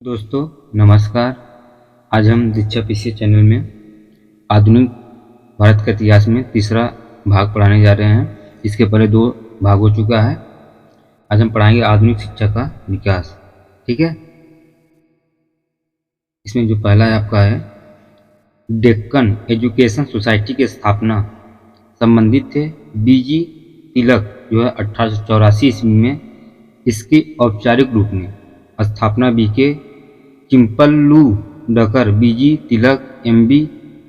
दोस्तों नमस्कार। आज हम दीक्षा पीसी चैनल में आधुनिक भारत का इतिहास में तीसरा भाग पढ़ाने जा रहे हैं। इसके पहले 2 भाग हो चुका है। आज हम पढ़ाएंगे आधुनिक शिक्षा का विकास। ठीक है, इसमें जो पहला है आपका है डेक्कन एजुकेशन सोसाइटी की स्थापना संबंधित थे बीजी तिलक जो है 1884 ईस्वी में इसकी औपचारिक रूप में स्थापना बीके चिंपल्लू डकर बीजी तिलक एमबी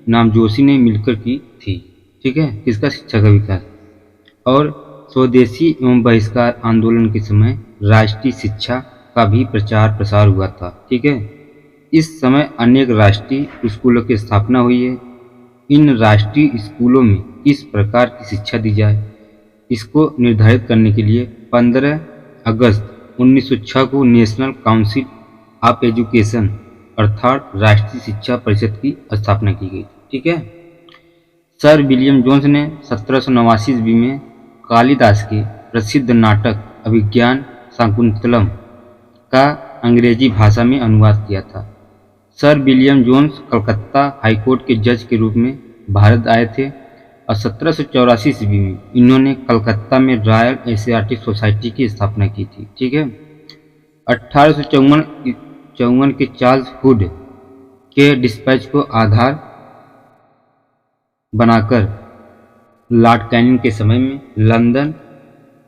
नामजोशी ने मिलकर की थी। ठीक है, किसका शिक्षा का विकास। और स्वदेशी एवं बहिष्कार आंदोलन के समय राष्ट्रीय शिक्षा का भी प्रचार प्रसार हुआ था। ठीक है, इस समय अनेक राष्ट्रीय स्कूलों की स्थापना हुई है। इन राष्ट्रीय स्कूलों में किस प्रकार की शिक्षा दी जाए इसको निर्धारित करने के लिए 15 अगस्त 1906 को नेशनल काउंसिल ऑफ एजुकेशन अर्थात राष्ट्रीय शिक्षा परिषद की स्थापना की गई। ठीक है, सर विलियम जोन्स ने 1789 ईस्वी में कालिदास के प्रसिद्ध नाटक अभिज्ञान शाकुंतलम का अंग्रेजी भाषा में अनुवाद किया था। Sir William Jones Calcutta high court के जज के रूप में भारत आए थे और 1784 ईस्वी में इन्होंने कलकत्ता में रॉयल एशियाटिक सोसाइटी की स्थापना की थी। ठीक है, 1854 के चार्ल्स हुड के डिस्पैच को आधार बनाकर लॉर्ड कैनिंग के समय में लंदन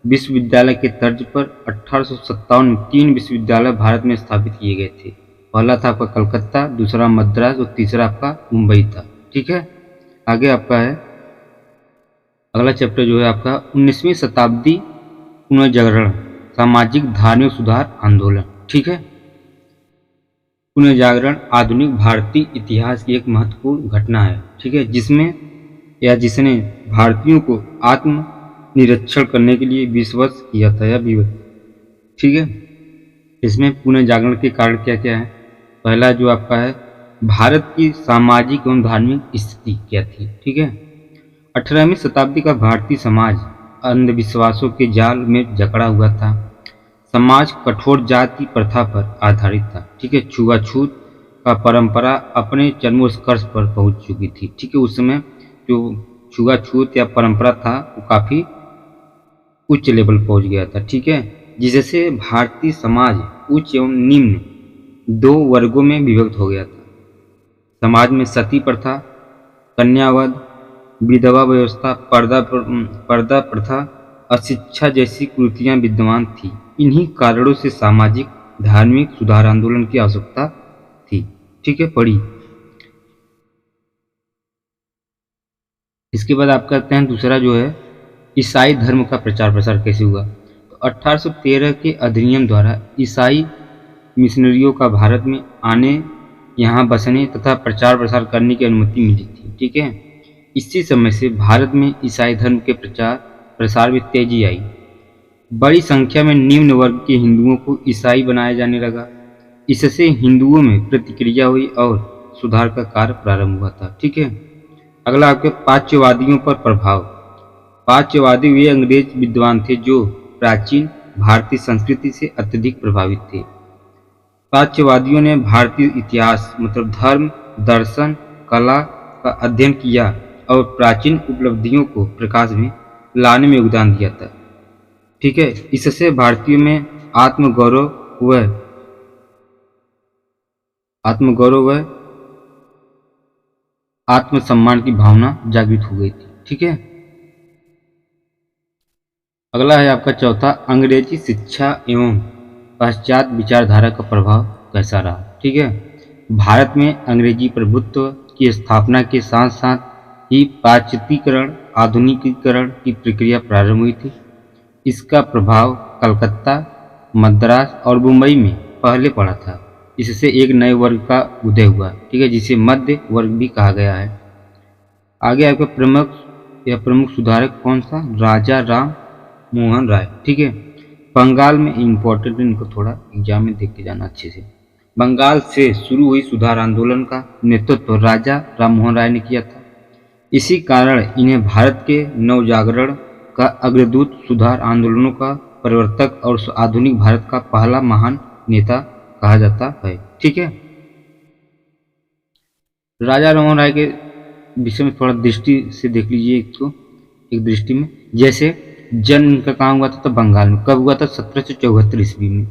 विश्वविद्यालय के तर्ज पर 1857 में 3 विश्वविद्यालय भारत में स्थापित किए गए थे। पहला था आपका कलकत्ता, दूसरा मद्रास और तीसरा आपका मुंबई था। ठीक है, आगे आपका है अगला चैप्टर जो है आपका 19वीं शताब्दी पुनर्जागरण सामाजिक धार्मिक सुधार आंदोलन। ठीक है, पुनर्जागरण आधुनिक भारतीय इतिहास की एक महत्वपूर्ण घटना है। ठीक है, जिसने भारतीयों को आत्म निरीक्षण करने के लिए विश्वस किया था या विवश। ठीक है, इसमें पुनर्जागरण के कारण क्या क्या है। पहला जो आपका है भारत की सामाजिक एवं धार्मिक स्थिति क्या थी। ठीक है, 18वीं शताब्दी का भारतीय समाज अंधविश्वासों के जाल में जकड़ा हुआ था। समाज कठोर जाति प्रथा पर आधारित था। ठीक है, छुआछूत का परंपरा अपने चरमोत्कर्ष पर पहुंच चुकी थी। ठीक है, उस समय जो छुआछूत या परंपरा था वो काफ़ी उच्च लेवल पहुंच गया था। ठीक है, जिससे भारतीय समाज उच्च एवं निम्न 2 वर्गों में विभक्त हो गया था। समाज में सती प्रथा, कन्यावध, विधवा व्यवस्था, पर्दा प्रथा, अशिक्षा जैसी कुरीतियां विद्यमान थी। इन्हीं कारणों से सामाजिक धार्मिक सुधार आंदोलन की आवश्यकता थी। ठीक है, पढ़ी। इसके बाद आप करते हैं दूसरा जो है ईसाई धर्म का प्रचार प्रसार कैसे हुआ। तो 1813 के अधिनियम द्वारा ईसाई मिशनरियों का भारत में आने, यहाँ बसने तथा प्रचार प्रसार करने की अनुमति मिली थी। ठीक है, इसी समय से भारत में ईसाई धर्म के प्रचार प्रसार में तेजी आई। बड़ी संख्या में निम्न वर्ग के हिंदुओं को ईसाई बनाया जाने लगा। इससे हिंदुओं में प्रतिक्रिया हुई और सुधार का कार्य प्रारंभ हुआ था। ठीक है, अगला आपके पाच्यवादियों पर प्रभाव। पाच्यवादी वे अंग्रेज विद्वान थे जो प्राचीन भारतीय संस्कृति से अत्यधिक प्रभावित थे। पाच्यवादियों ने भारतीय इतिहास मतलब धर्म, दर्शन, कला का अध्ययन किया और प्राचीन उपलब्धियों को प्रकाश में लाने में योगदान दिया था। ठीक है, इससे भारतीयों में आत्मगौरव व आत्मसम्मान की भावना जागृत हो गई थी। ठीक है, अगला है आपका चौथा अंग्रेजी शिक्षा एवं पाश्चात्य विचारधारा का प्रभाव कैसा रहा। ठीक है, भारत में अंग्रेजी प्रभुत्व की स्थापना के साथ साथ ही पाश्चात्यीकरण आधुनिकीकरण की प्रक्रिया प्रारंभ हुई थी। इसका प्रभाव कलकत्ता, मद्रास और मुंबई में पहले पड़ा था। इससे एक नए वर्ग का उदय हुआ। ठीक है, जिसे मध्य वर्ग भी कहा गया है। आगे आपका प्रमुख सुधारक कौन सा, राजा राम मोहन राय। ठीक है, बंगाल में इम्पोर्टेंट, इनको थोड़ा एग्जाम में देख के जाना अच्छे से। बंगाल से शुरू हुई सुधार आंदोलन का नेतृत्व राजा राम मोहन राय ने किया था। इसी कारण इन्हें भारत के नवजागरण का अग्रदूत, सुधार आंदोलनों का प्रवर्तक और आधुनिक भारत का पहला महान नेता कहा जाता है। ठीक है, राजा राममोहन राय के विषय में थोड़ा दृष्टि से देख लीजिए इसको, एक दृष्टि में। जैसे जन्म इनका कहाँ हुआ था, तो बंगाल में। कब हुआ था, 1774 ईस्वी में।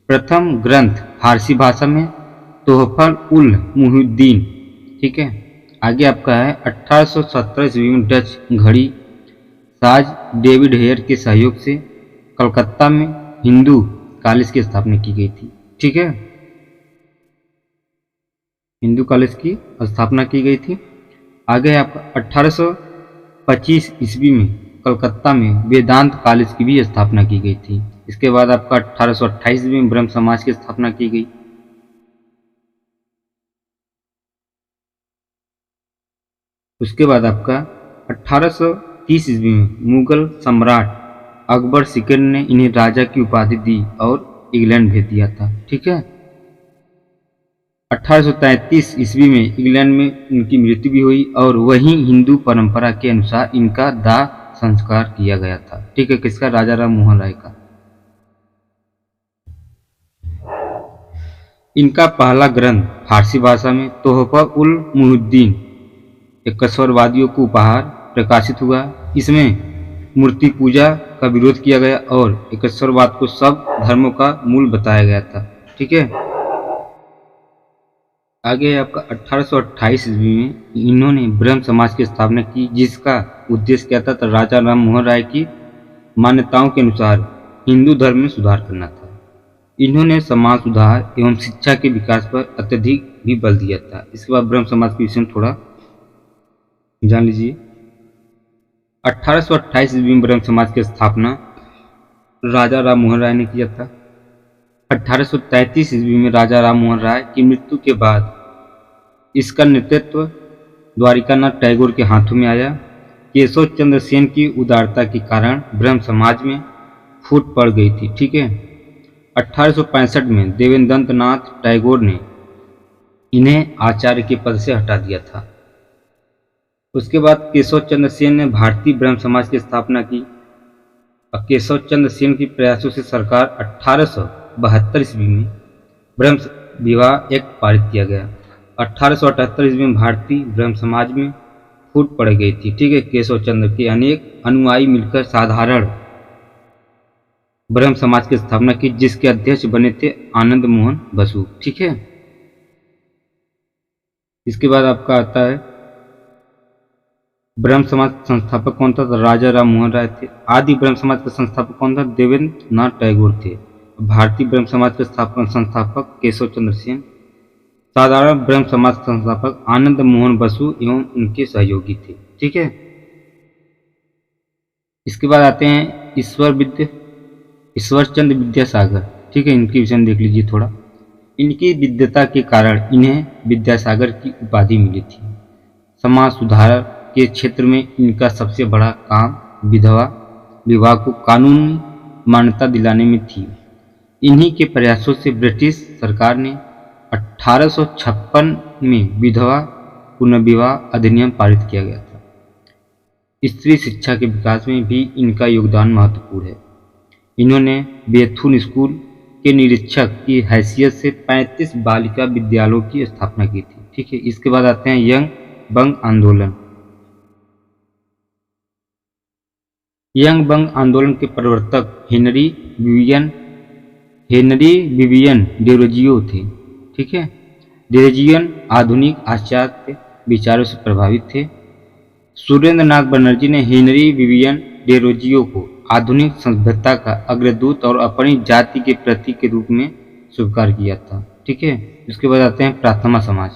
प्रथम ग्रंथ फारसी भाषा में तोहफल उल मुहिउद्दीन। ठीक है, आगे आपका है 1817 ईस्वी में डच घड़ी साज डेविड हेयर के सहयोग से कलकत्ता में हिंदू कॉलेज की स्थापना की गई थी। ठीक है, हिंदू कॉलेज की स्थापना की गई थी। आगे है आपका 1825 ईस्वी में कलकत्ता में वेदांत कॉलेज की भी स्थापना की गई थी। इसके बाद आपका 1828 ईस्वी में ब्रह्म समाज की स्थापना की गई। उसके बाद आपका 1830 ईस्वी में मुगल सम्राट अकबर सिकंदर ने इन्हें राजा की उपाधि दी और इंग्लैंड भेज दिया था। ठीक है, 1833 ईस्वी में इंग्लैंड में इनकी मृत्यु भी हुई और वहीं हिंदू परंपरा के अनुसार इनका दाह संस्कार किया गया था। ठीक है, किसका, राजा राम मोहन राय का। इनका पहला ग्रंथ फारसी भाषा में तोहफा उल मुहिउद्दीन एकस्वरवादियों को उपहार प्रकाशित हुआ। इसमें मूर्ति पूजा का विरोध किया गया और एकस्वरवाद को सब धर्मों का मूल बताया गया था। ठीक है, आगे है आपका 1828 ईस्वी में इन्होंने ब्रह्म समाज की स्थापना की, जिसका उद्देश्य क्या था, तो राजा राम मोहन राय की मान्यताओं के अनुसार हिंदू धर्म में सुधार करना था। इन्होंने समाज सुधार एवं शिक्षा के विकास पर अत्यधिक भी बल दिया था। इसके बाद ब्रह्म समाज के विषय में थोड़ा जान लीजिए। 1828 ईस्वी में ब्रह्म समाज की स्थापना राजा राम मोहन राय ने किया था। 1833 ईस्वी में राजा राम मोहन राय की मृत्यु के बाद इसका नेतृत्व द्वारिकानाथ टैगोर के हाथों में आया। केशव चंद्र सेन की उदारता के कारण ब्रह्म समाज में फूट पड़ गई थी। ठीक है, 1865 में देवेंद्र नाथ टैगोर ने इन्हें आचार्य के पद से हटा दिया था। उसके बाद केशव चंद्र सेन ने भारतीय ब्रह्म समाज की स्थापना की। केशव चंद्र सेन के प्रयासों से सरकार 1872 ईस्वी में ब्रह्म विवाह एक्ट पारित किया गया। 1878 ईस्वी में भारतीय ब्रह्म समाज में फूट पड़ गई थी। ठीक है, केशव चंद्र के अनेक अनुयायी मिलकर साधारण ब्रह्म समाज की स्थापना की, जिसके अध्यक्ष बने थे आनंद मोहन बसु। ठीक है, इसके बाद आपका आता है ब्रह्म समाज संस्थापक कौन था, तो राजा राम मोहन राय थे। आदि ब्रह्म समाज के संस्थापक कौन था, देवेंद्र नाथ टैगोर थे। भारतीय ब्रह्म समाज के संस्थापक केशव चंद्र सेन। साधारण ब्रह्म समाज संस्थापक आनंद मोहन बसु एवं उनके सहयोगी थे। ठीक है, इसके बाद आते हैं ईश्वरचंद्र विद्यासागर। ठीक है, इनके विषय में देख लीजिए थोड़ा। इनकी विद्वता के कारण इन्हें विद्यासागर की उपाधि मिली थी। समाज सुधार के क्षेत्र में इनका सबसे बड़ा काम विधवा विवाह को कानूनी मान्यता दिलाने में थी। इन्हीं के प्रयासों से ब्रिटिश सरकार ने 1856 में विधवा पुनर्विवाह अधिनियम पारित किया गया था। स्त्री शिक्षा के विकास में भी इनका योगदान महत्वपूर्ण है। इन्होंने बेथुन स्कूल के निरीक्षक की हैसियत से 35 बालिका विद्यालयों की स्थापना की थी। ठीक है, इसके बाद आते हैं यंग बंग आंदोलन। यंग बंग आंदोलन के प्रवर्तक हेनरी विवियन डेरोजियो थे। ठीक है, डेरोजियन आधुनिक पाश्चात्य विचारों से प्रभावित थे। सुरेंद्र नाथ बनर्जी ने हेनरी विवियन डेरोजियो को आधुनिक सभ्यता का अग्रदूत और अपनी जाति के प्रतीक के रूप में स्वीकार किया था। ठीक है, इसके बाद आते हैं प्रार्थना समाज।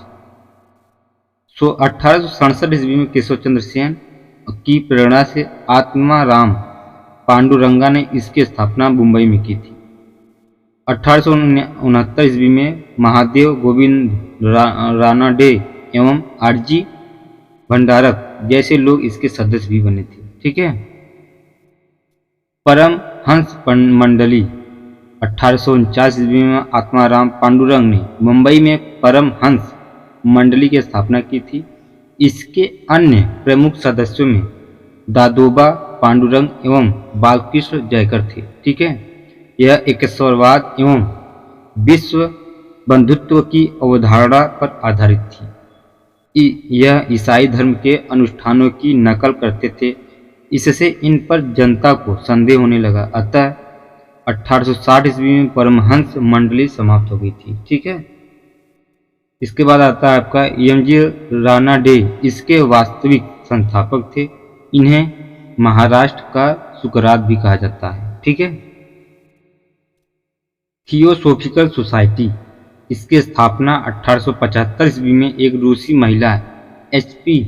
1867 ईस्वी में केशव चंद्र सेन की प्रेरणा से आत्माराम पांडुरंगा ने इसकी स्थापना मुंबई में की थी। 1869 ईस्वी में महादेव गोविंद रानाडे एवं आरजी भंडारक जैसे लोग इसके सदस्य भी बने थे। ठीक है, परम हंस मंडली 1849 ईस्वी में आत्माराम पांडुरंग ने मुंबई में परम हंस मंडली की स्थापना की थी। इसके अन्य प्रमुख सदस्यों में दादोबा पांडुरंग एवं बालकृष्ण जयकर थे। ठीक है, यह एकेश्वरवाद एवं विश्व बंधुत्व की अवधारणा पर आधारित थी। यह ईसाई धर्म के अनुष्ठानों की नकल करते थे। इससे इन पर जनता को संदेह होने लगा। अतः 1860 ईस्वी में परमहंस मंडली समाप्त हो गई थी। ठीक है। इसके बाद आता है आपका एम.जी. रानाडे, इसके वास्तविक संस्थापक थे। इन्हें महाराष्ट्र का सुकरात भी कहा जाता है। ठीक है। थियोसोफिकल सोसाइटी, इसकी स्थापना 1875 ईस्वी में एक रूसी महिला एच.पी.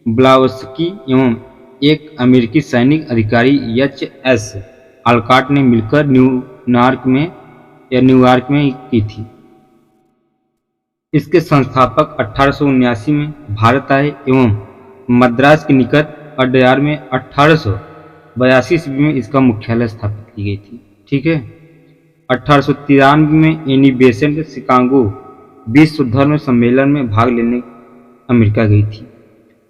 ब्लावस्की एवं एक अमेरिकी सैनिक अधिकारी एच.एस. आलकॉट ने मिलकर न्यूयॉर्क में की थी। इसके संस्थापक 1879 में भारत आए एवं मद्रास के निकट अडयार में 1882 ईस्वी में इसका मुख्यालय स्थापित की गई थी। ठीक है। 1893 में एनी बेसेंट शिकागो विश्व धर्म सम्मेलन में भाग लेने अमेरिका गई थी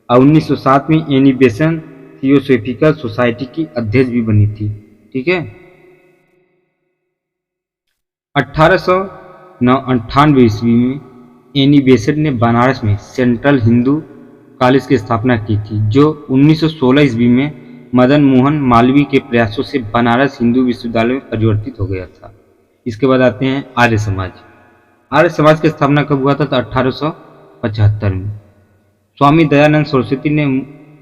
और 1907 में एनी बेसेंट थियोसोफिकल सोसाइटी की अध्यक्ष भी बनी थी। ठीक है। 1898 ईस्वी में एनी बेसेंट ने बनारस में सेंट्रल हिंदू कॉलेज की स्थापना की थी, जो 1916 ईस्वी में मदन मोहन मालवीय के प्रयासों से बनारस हिंदू विश्वविद्यालय में परिवर्तित हो गया था। इसके बाद आते हैं आर्य समाज। आर्य समाज की स्थापना कब हुआ था? तो 1875 में। स्वामी दयानंद सरस्वती ने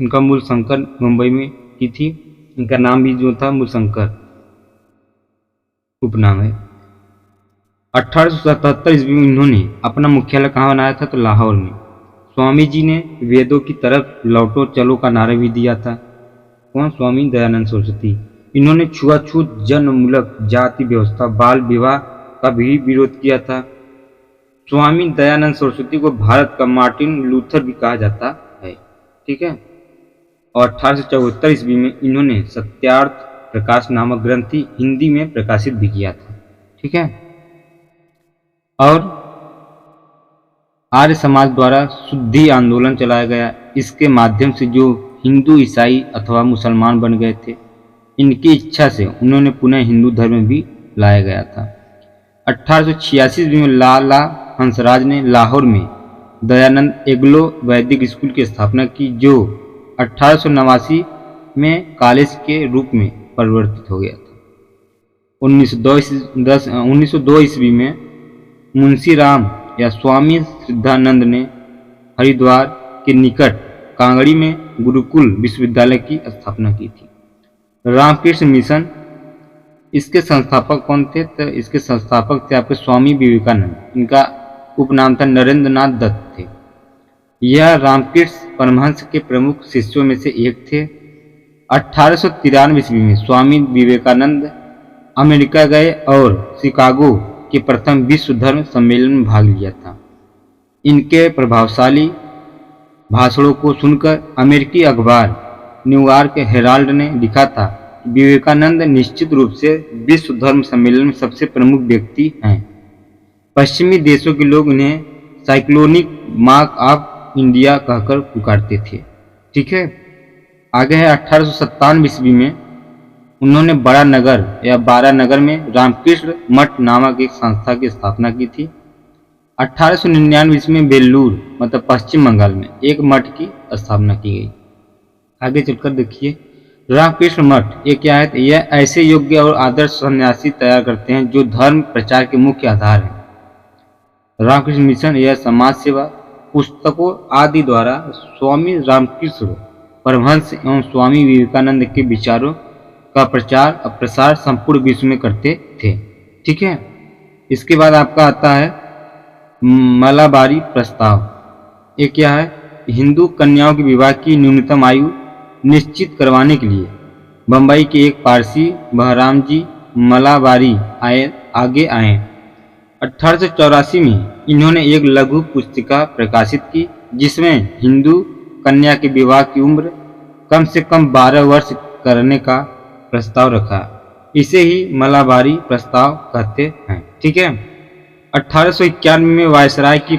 इनका मूल शंकर मुंबई में की थी। इनका नाम भी जो था मूल शंकर उपनाम है। 1877 ईस्वी में इन्होंने अपना मुख्यालय कहाँ बनाया था? तो लाहौर में। स्वामी जी ने वेदों की तरफ लौटो चलो का नारा भी दिया था। कौन? स्वामी दयानंद सरस्वती। इन्होंने छुआछूत, जन्ममूलक जाति व्यवस्था, बाल विवाह का भी विरोध किया था। स्वामी दयानंद सरस्वती को भारत का मार्टिन लूथर भी कहा जाता है। ठीक है। और 1874 ईस्वी में इन्होंने सत्यार्थ प्रकाश नामक ग्रंथ हिंदी में प्रकाशित भी किया था। ठीक है। और आर्य समाज द्वारा शुद्धि आंदोलन चलाया गया। इसके माध्यम से जो हिंदू, ईसाई अथवा मुसलमान बन गए थे, इनकी इच्छा से उन्होंने पुनः हिंदू धर्म भी लाया गया था। 1886 में लाला हंसराज ने लाहौर में दयानंद एग्लो वैदिक स्कूल की स्थापना की, जो 1889 में कॉलेज के रूप में परिवर्तित हो गया था। 1902 ईस्वी में मुंशी राम या स्वामी सिद्धानंद ने हरिद्वार के निकट कांगड़ी में गुरुकुल विश्वविद्यालय की स्थापना की थी। रामकृष्ण मिशन, इसके संस्थापक कौन थे? तो इसके संस्थापक थे आपके स्वामी विवेकानंद। इनका उपनाम था नरेंद्र नाथ दत्त थे। यह रामकृष्ण परमहंस के प्रमुख शिष्यों में से एक थे। 1893 ईस्वी में स्वामी विवेकानंद अमेरिका गए और शिकागो के प्रथम विश्व धर्म सम्मेलन में भाग लिया था। इनके प्रभावशाली भाषणों को सुनकर अमेरिकी अखबार न्यूयॉर्क हेराल्ड ने लिखा था कि विवेकानंद निश्चित रूप से विश्व धर्म सम्मेलन में सबसे प्रमुख व्यक्ति हैं। पश्चिमी देशों के लोग इन्हें साइक्लोनिक मार्क ऑफ इंडिया कहकर पुकारते थे। ठीक है। आगे है 1857 ईस्वी में उन्होंने बड़ा नगर या बारानगर में रामकृष्ण मठ नामक एक संस्था की स्थापना की थी। 1899 ईस्वी में बेल्लूर मतलब पश्चिम बंगाल में एक मठ की स्थापना की गई। आगे चलकर देखिए रामकृष्ण मठ ये क्या है? यह ऐसे योग्य और आदर्श सन्यासी तैयार करते हैं जो धर्म प्रचार के मुख्य आधार हैं। रामकृष्ण मिशन यह समाज सेवा, पुस्तकों आदि द्वारा स्वामी रामकृष्ण परमहंस एवं स्वामी विवेकानंद के विचारों का प्रचार और प्रसार संपूर्ण विश्व में करते थे। ठीक है। इसके बाद आपका आता है मलाबारी प्रस्ताव। ये क्या है? हिंदू कन्याओं के विवाह की न्यूनतम आयु निश्चित करवाने के लिए बंबई के एक पारसी बहराम जी मलाबारी आगे आए। 1884 में इन्होंने एक लघु पुस्तिका प्रकाशित की जिसमें हिंदू कन्या के विवाह की उम्र कम से कम 12 वर्ष करने का प्रस्ताव रखा। इसे ही मलाबारी प्रस्ताव कहते हैं। ठीक है। 1891 में वायसराय की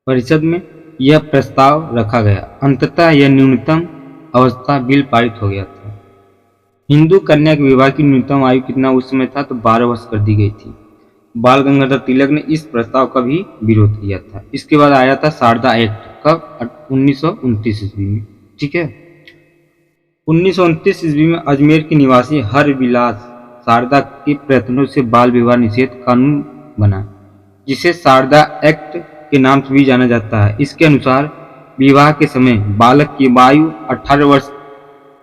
परिषद में यह प्रस्ताव रखा गया। अंततः यह न्यूनतम अवस्था बिल पारित हो गया था। हिंदू कन्या के विवाह की न्यूनतम आयु कितना उस समय था, तो 12 वर्ष कर दी गई थी। बाल गंगाधर तिलक ने इस प्रस्ताव का भी विरोध किया था। इसके बाद आया था शारदा एक्ट, कब? 1929 ईस्वी में। ठीक है, 1929 ईस्वी में अजमेर के निवासी हरविलास शारदा के प्रयत्नों से बाल विवाह निषेध कानून बना, जिसे शारदा एक्ट के नाम से भी जाना जाता है। इसके अनुसार विवाह के समय बालक की आयु 18 वर्ष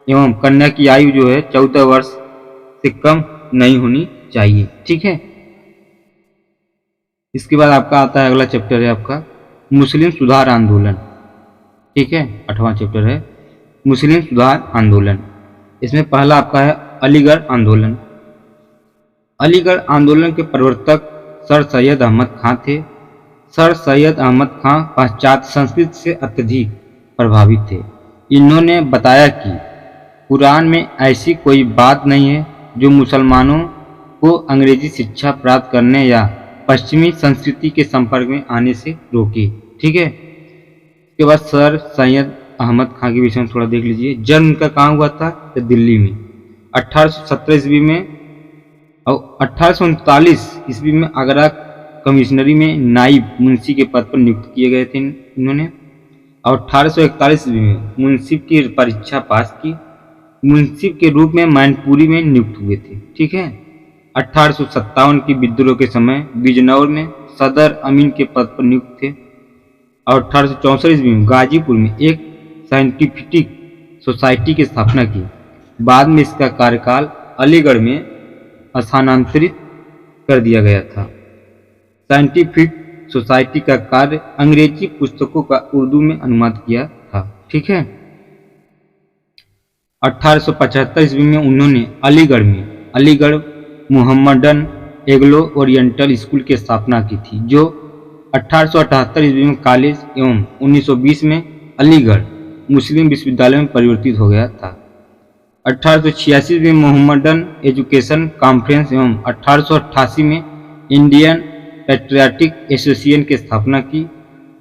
एवं कन्या की आयु जो है 14 वर्ष से कम नहीं होनी चाहिए। ठीक है, इसके बाद आपका आता है अगला चैप्टर है आपका मुस्लिम सुधार आंदोलन। ठीक है, 8वां चैप्टर है मुस्लिम सुधार आंदोलन। इसमें पहला आपका है अलीगढ़ आंदोलन। अलीगढ़ आंदोलन के प्रवर्तक सर सैयद अहमद खां थे। सर सैयद अहमद खां पाश्चात्य संस्कृति से अत्यधिक प्रभावित थे। इन्होंने बताया कि कुरान में ऐसी कोई बात नहीं है जो मुसलमानों को अंग्रेजी शिक्षा प्राप्त करने या पश्चिमी संस्कृति के संपर्क में आने से रोके। ठीक है, इसके बाद सर सैयद अहमद खां के विषय में थोड़ा देख लीजिए। जन्म उनका कहाँ हुआ था? तो दिल्ली में 1817 ईस्वी में, और 1839 ईस्वी में आगरा कमिश्नरी में नाइब मुंशी के पद पर नियुक्त किए गए थे इन्होंने, और 1841 ईस्वी में मुंसिफ की परीक्षा पास की। मुंसिफ के रूप में मैनपुरी में नियुक्त हुए थे। ठीक है, 1857 की विद्रोह के समय बिजनौर में सदर अमीन के पद पर नियुक्त थे, और 1864 ईस्वी में गाजीपुर में एक साइंटिफिक सोसाइटी की स्थापना की। बाद में इसका कार्यकाल अलीगढ़ में स्थानांतरित कर दिया गया था। साइंटिफिक सोसाइटी का कार्य अंग्रेजी पुस्तकों का उर्दू में अनुवाद किया था। ठीक है, 1875 ईस्वी में उन्होंने अलीगढ़ में अलीगढ़ मुहम्मदन एग्लो ओरिएंटल स्कूल की स्थापना की थी, जो 1878 ईस्वी में कॉलेज एवं 1920 में अलीगढ़ मुस्लिम विश्वविद्यालय में परिवर्तित हो गया था। 1886 में मोहम्मदन एजुकेशन कॉन्फ्रेंस एवं 1888 में इंडियन पैट्रियाटिक एसोसिएशन की स्थापना की,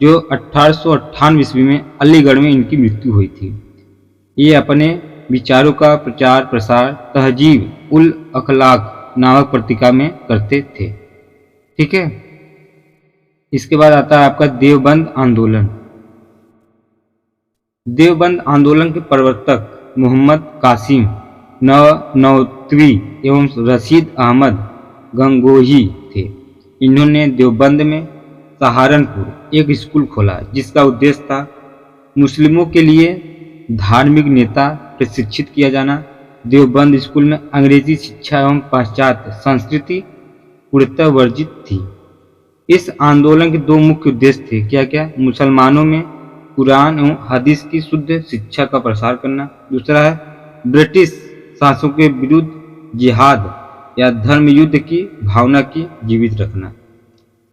जो 1898 ईस्वी में अलीगढ़ में इनकी मृत्यु हुई थी। ये अपने विचारों का प्रचार प्रसार तहजीब उल अखलाक नामक पत्रिका में करते थे। ठीक है, इसके बाद आता है आपका देवबंद आंदोलन। देवबंद आंदोलन के प्रवर्तक मोहम्मद कासिम नौतवी एवं रशीद अहमद गंगोही थे। इन्होंने देवबंद में सहारनपुर एक स्कूल खोला, जिसका उद्देश्य था मुस्लिमों के लिए धार्मिक नेता प्रशिक्षित किया जाना। देवबंद स्कूल में अंग्रेजी शिक्षा एवं पाश्चात्य संस्कृति पूर्णतः वर्जित थी। इस आंदोलन के दो मुख्य उद्देश्य थे। क्या क्या? मुसलमानों में कुरान एवं हदीस की शुद्ध शिक्षा का प्रसार करना। दूसरा है ब्रिटिश शासकों के विरुद्ध जिहाद या धर्म युद्ध की भावना की जीवित रखना।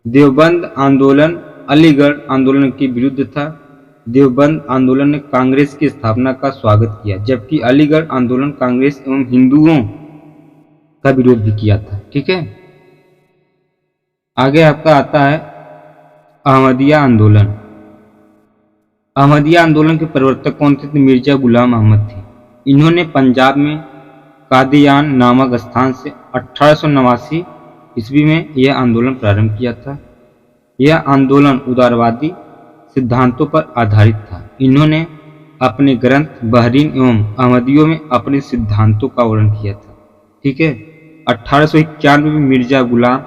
देवबंद आंदोलन अलीगढ़ आंदोलन के विरुद्ध था। देवबंद आंदोलन ने कांग्रेस की स्थापना का स्वागत किया, जबकि अलीगढ़ आंदोलन कांग्रेस एवं हिंदुओं का विरोध भी किया था। ठीक है, आगे आपका आता है अहमदिया आंदोलन। अहमदिया आंदोलन के प्रवर्तक कौन थे? तो मिर्जा गुलाम अहमद थे। इन्होंने पंजाब में कादियान नामक स्थान से 1889 ईस्वी में यह आंदोलन प्रारंभ किया था। यह आंदोलन उदारवादी सिद्धांतों पर आधारित था। इन्होंने अपने ग्रंथ बहरीन एवं अहमदियों में अपने सिद्धांतों का वर्णन किया था। ठीक है, 1891 में मिर्जा गुलाम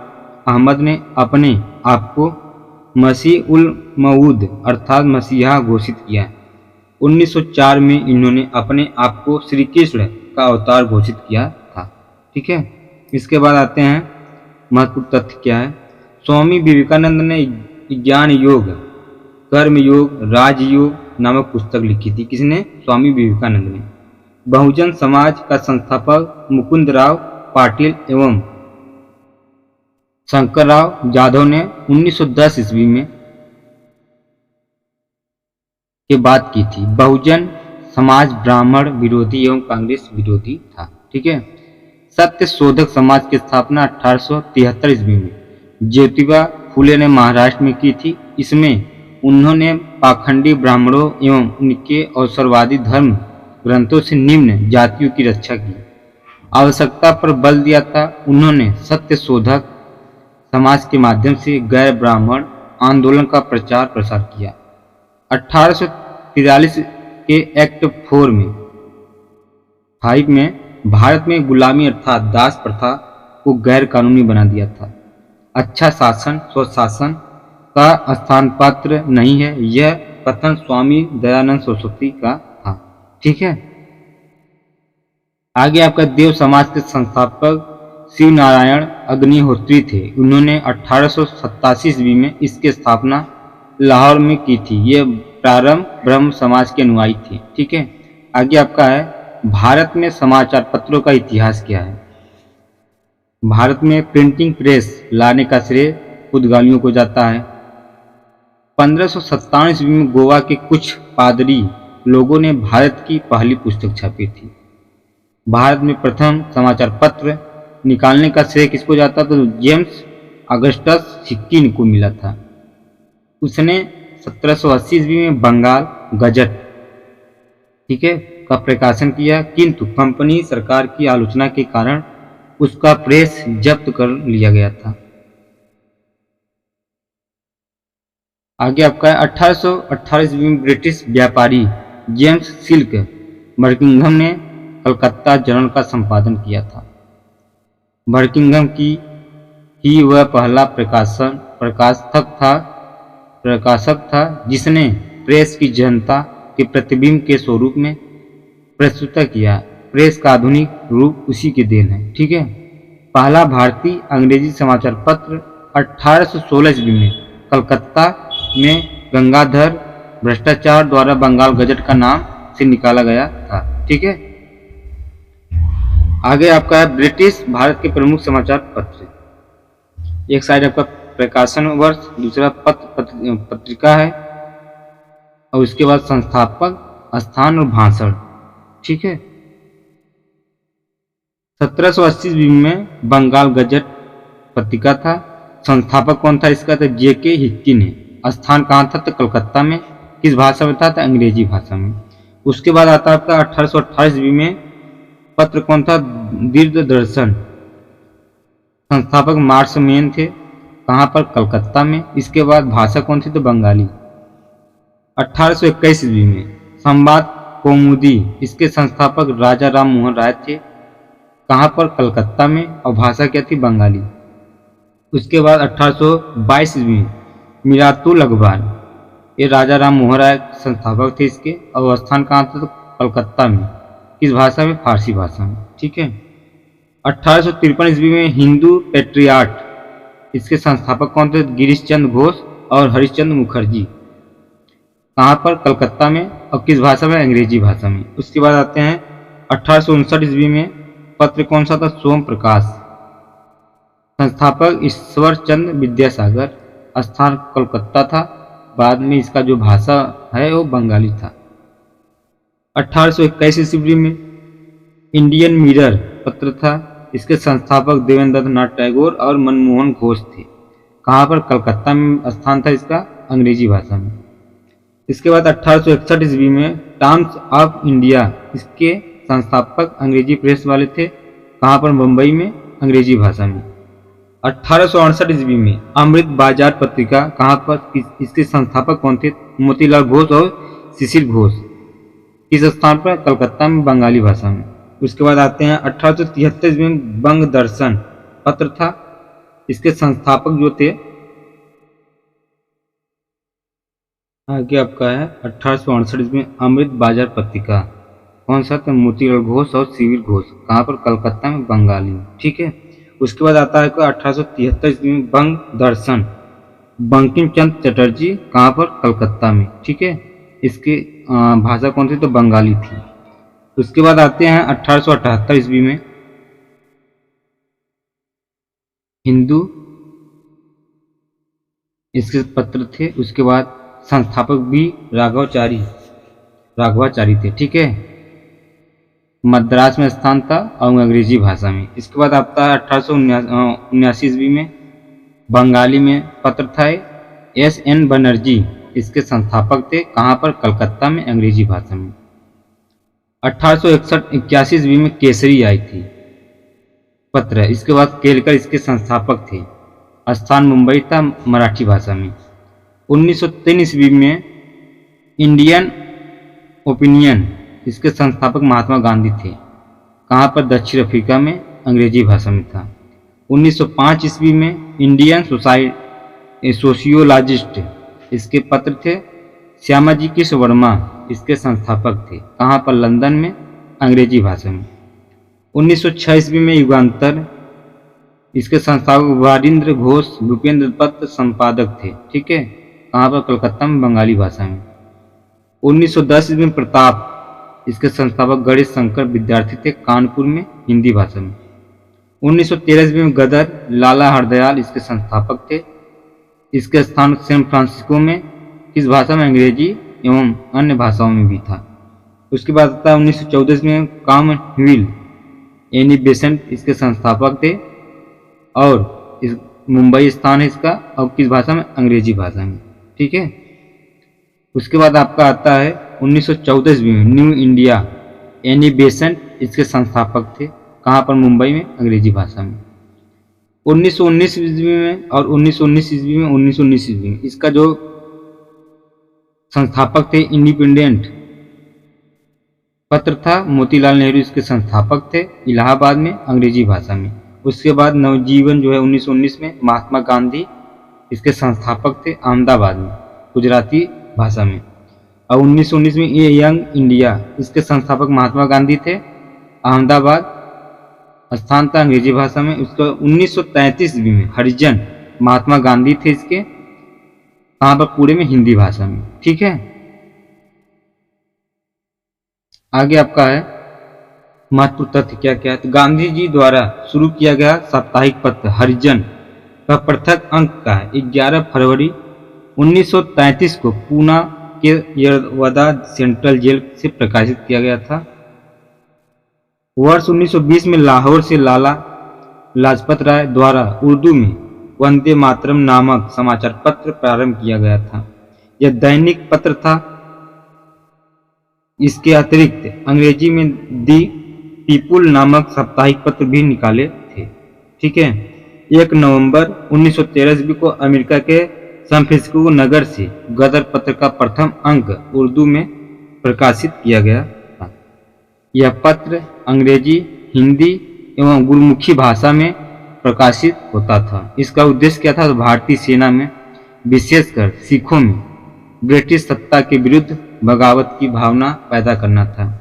अहमद ने अपने आप को मसीह उल मऊद अर्थात मसीहा घोषित किया। 1904 में इन्होंने अपने आप को श्री कृष्ण का अवतार घोषित किया था। ठीक है, इसके बाद आते हैं महत्वपूर्ण तथ्य क्या है। स्वामी विवेकानंद ने ज्ञान योग, कर्म योग, राजयोग नामक पुस्तक लिखी थी। किसने? स्वामी विवेकानंद ने। बहुजन समाज का संस्थापक मुकुंदराव पाटिल एवं शंकरराव जाधव ने 1910 ईस्वी में के बात की थी। बहुजन समाज ब्राह्मण विरोधी एवं कांग्रेस विरोधी था। ठीक है, सत्य शोधक समाज की स्थापना 1873 ईस्वी में ज्योतिबा फुले ने महाराष्ट्र में की थी। इसमें उन्होंने पाखंडी ब्राह्मणों एवं उनके अवसरवादी धर्म ग्रंथों से निम्न जातियों की रक्षा की। आवश्यकता पर बल दिया था। उन्होंने सत्य शोधक समाज के माध्यम से गैर ब्राह्मण आंदोलन का प्रचार प्रसार किया। 1843 के एक्ट 4 में 5 में भारत में गुलामी अर्थात दास प्रथा को गैर कानूनी बना दिया था। अच्छा शासन स्वशासन का स्थान पात्र नहीं है, यह कथन स्वामी दयानंद सरस्वती का था। ठीक है, आगे आपका देव समाज के संस्थापक शिव नारायण अग्निहोत्री थे। उन्होंने 1887 ईस्वी में इसकी स्थापना लाहौर में की थी। ये प्रारंभ ब्रह्म समाज के अनुयायी थे। ठीक है, आगे आपका है भारत में समाचार पत्रों का इतिहास क्या है। भारत में प्रिंटिंग प्रेस लाने का श्रेय पुर्तगालियों को जाता है। 1597 ईस्वी में गोवा के कुछ पादरी लोगों ने भारत की पहली पुस्तक छापी थी। भारत में प्रथम समाचार पत्र निकालने का श्रेय किसको जाता, तो जेम्स अगस्टस हिक्किन को मिला था। उसने 1780 ईस्वी में बंगाल गजट, ठीक है, का प्रकाशन किया, किंतु कंपनी सरकार की आलोचना के कारण उसका प्रेस जब्त कर लिया गया था। आगे आपका 1818 ईस्वी में ब्रिटिश व्यापारी जेम्स सिल्क बर्किंघम ने कलकत्ता जर्नल का संपादन किया था। बर्किंघम की ही वह पहला प्रकाशक था जिसने प्रेस की जनता के प्रतिबिंब के स्वरूप में प्रस्तुत किया। प्रेस का आधुनिक रूप उसी के देन है। ठीक है, पहला भारतीय अंग्रेजी समाचार पत्र 1816 ईस्वी में कलकत्ता में गंगाधर भ्रष्टाचार द्वारा बंगाल गजट का नाम से निकाला गया था। ठीक है, आगे आपका है ब्रिटिश भारत के प्रमुख समाचार पत्र। एक साइड आपका प्रकाशन वर्ष, दूसरा पत्रिका है, और उसके बाद संस्थापक स्थान और भाषण। ठीक है, 1780 ईस्वी में बंगाल गजट पत्रिका था। संस्थापक कौन था इसका, तो जेके हिक्किन है। स्थान कहाँ था, तो कलकत्ता में। किस भाषा में था, तो अंग्रेजी भाषा में। उसके बाद आता है आपका 1828 ईस्वी में पत्र कौन था, दूरदर्शन। संस्थापक मार्श मेन थे। कहाँ पर, कलकत्ता में। इसके बाद भाषा कौन थी, तो बंगाली। 1821 ईस्वी में संवाद कौमुदी, इसके संस्थापक राजा राम मोहन राय थे। कहाँ पर, कलकत्ता में, और भाषा क्या थी, बंगाली। उसके बाद 1822 ईस्वी में मिरातुल अखबार, ये राजा राम मोहन राय संस्थापक थे इसके, और स्थान कहाँ था, तो कलकत्ता में। किस भाषा में, फारसी भाषा में। ठीक है, 1853 ईस्वी में हिंदू पेट्रियाट, इसके संस्थापक कौन थे, गिरीश चंद्र घोष और हरिश्चंद्र मुखर्जी। कहाँ पर, कलकत्ता में, और किस भाषा में, अंग्रेजी भाषा में। उसके बाद आते हैं 1859 ईस्वी में पत्र कौन सा था, सोम प्रकाश। संस्थापक ईश्वर चंद्र विद्यासागर। स्थान कलकत्ता था। बाद में इसका जो भाषा है वो बंगाली था। 1821 ईस्वी में इंडियन मिरर पत्र था। इसके संस्थापक देवेंद्र नाथ टैगोर और मनमोहन घोष थे। कहाँ पर, कलकत्ता में। स्थान था इसका अंग्रेजी भाषा में। इसके बाद 1861 ईस्वी में टाइम्स ऑफ इंडिया, इसके संस्थापक अंग्रेजी प्रेस वाले थे। कहाँ पर, मुंबई में, अंग्रेजी भाषा में। 1868 ईस्वी में अमृत बाजार पत्रिका, कहाँ पर, इसके संस्थापक कौन थे, मोतीलाल घोष और शिशिर घोष। किस स्थान पर, कलकत्ता में, बंगाली भाषा में। उसके बाद आते हैं 1873 में बंग दर्शन पत्र था। इसके संस्थापक जो थे, आगे आपका है 1868 में अमृत बाजार पत्रिका, कौन सा, तो मोतीलाल घोष और शिशिर घोष। कहाँ पर, कलकत्ता में, बंगाली में। ठीक है, उसके बाद आता है 1873 में बंग दर्शन, बंकिम चंद्र चटर्जी। कहाँ पर, कलकत्ता में। ठीक है, इसकी भाषा कौन थी, तो बंगाली थी। उसके बाद आते हैं 1878 ईस्वी में हिंदू, इसके पत्र थे। उसके बाद संस्थापक भी राघवाचारी थे। ठीक है, मद्रास में स्थान था और अंग्रेजी भाषा में। इसके बाद आता है 1879 ईस्वी में बंगाली में पत्र था SN बनर्जी, इसके संस्थापक थे। कहाँ पर, कलकत्ता में, अंग्रेजी भाषा में। 1881 ईस्वी में केसरी आई थी। पत्र है। इसके बाद केलकर इसके संस्थापक थे। स्थान मुंबई था, मराठी भाषा में। 1903 ईस्वी में इंडियन ओपिनियन, इसके संस्थापक महात्मा गांधी थे। कहाँ पर? दक्षिण अफ्रीका में, अंग्रेजी भाषा में था। 1905 ईस्वी में इंडियन सोशियोलॉजिस्ट, इसके पत्र थे। श्यामाजी कृष्ण वर्मा इसके संस्थापक थे। कहाँ पर? लंदन में, अंग्रेजी भाषा में। 1906 ईस्वी में युगांतर, इसके संस्थापक वारिंद्र घोष भूपेंद्र दत्त संपादक थे। ठीक है, कहाँ पर? कलकत्ता में, बंगाली भाषा में। 1910 ईस्वी में प्रताप, इसके संस्थापक गणेश शंकर विद्यार्थी थे, कानपुर में, हिंदी भाषा में। 1913 ईस्वी में गदर लाला हरदयाल इसके संस्थापक थे। इसके स्थान सैन फ्रांसिस्को में, किस भाषा में? अंग्रेजी एवं अन्य भाषाओं में भी था। उसके बाद आता है 1914 में कॉमनवेल्थ, एनी बेसेंट इसके संस्थापक थे और इस मुंबई स्थान है इसका, और किस भाषा में? अंग्रेजी भाषा में। ठीक है, उसके बाद आपका आता है 1914 ईस्वी में न्यू इंडिया, एनी बेसेंट इसके संस्थापक थे। कहाँ पर? मुंबई में, अंग्रेजी भाषा में। 1919 ईस्वी में और 1919 ईस्वी में इसका जो संस्थापक थे, इंडिपेंडेंट पत्र था, मोतीलाल नेहरू इसके संस्थापक थे, इलाहाबाद में, अंग्रेजी भाषा में। उसके बाद नवजीवन जो है 1919 में, महात्मा गांधी इसके संस्थापक थे, अहमदाबाद में, गुजराती भाषा में। और 1919 में ये यंग इंडिया, इसके संस्थापक महात्मा गांधी थे, अहमदाबाद, स्थान था अंग्रेजी भाषा में। उसका 1933 ईस्वी में हरिजन, महात्मा गांधी थे इसके, कहाँ पर? पूरे में, हिंदी भाषा में। ठीक है, आगे आपका है महत्वपूर्ण तथ्य क्या क्या है। तो गांधी जी द्वारा शुरू किया गया साप्ताहिक पत्र हरिजन का पृथक अंक का है 11 फरवरी 1933 को पूना के यरवदा सेंट्रल जेल से प्रकाशित किया गया था। वर्ष 1920 में लाहौर से लाला लाजपत राय द्वारा उर्दू में वंदे मातरम नामक समाचार पत्र प्रारंभ किया गया था। यह दैनिक पत्र था। इसके अतिरिक्त अंग्रेजी में दी पीपुल नामक साप्ताहिक पत्र भी निकाले थे। ठीक है, 1 नवंबर 1913 ईस्वी को अमेरिका के सैन फ्रांसिस्को नगर से गदर पत्र का प्रथम अंक उर्दू में प्रकाशित किया गया था। यह पत्र अंग्रेजी, हिंदी एवं गुरमुखी भाषा में प्रकाशित होता था। इसका उद्देश्य क्या था? तो भारतीय सेना में, विशेषकर सिखों में ब्रिटिश सत्ता के विरुद्ध बगावत की भावना पैदा करना था।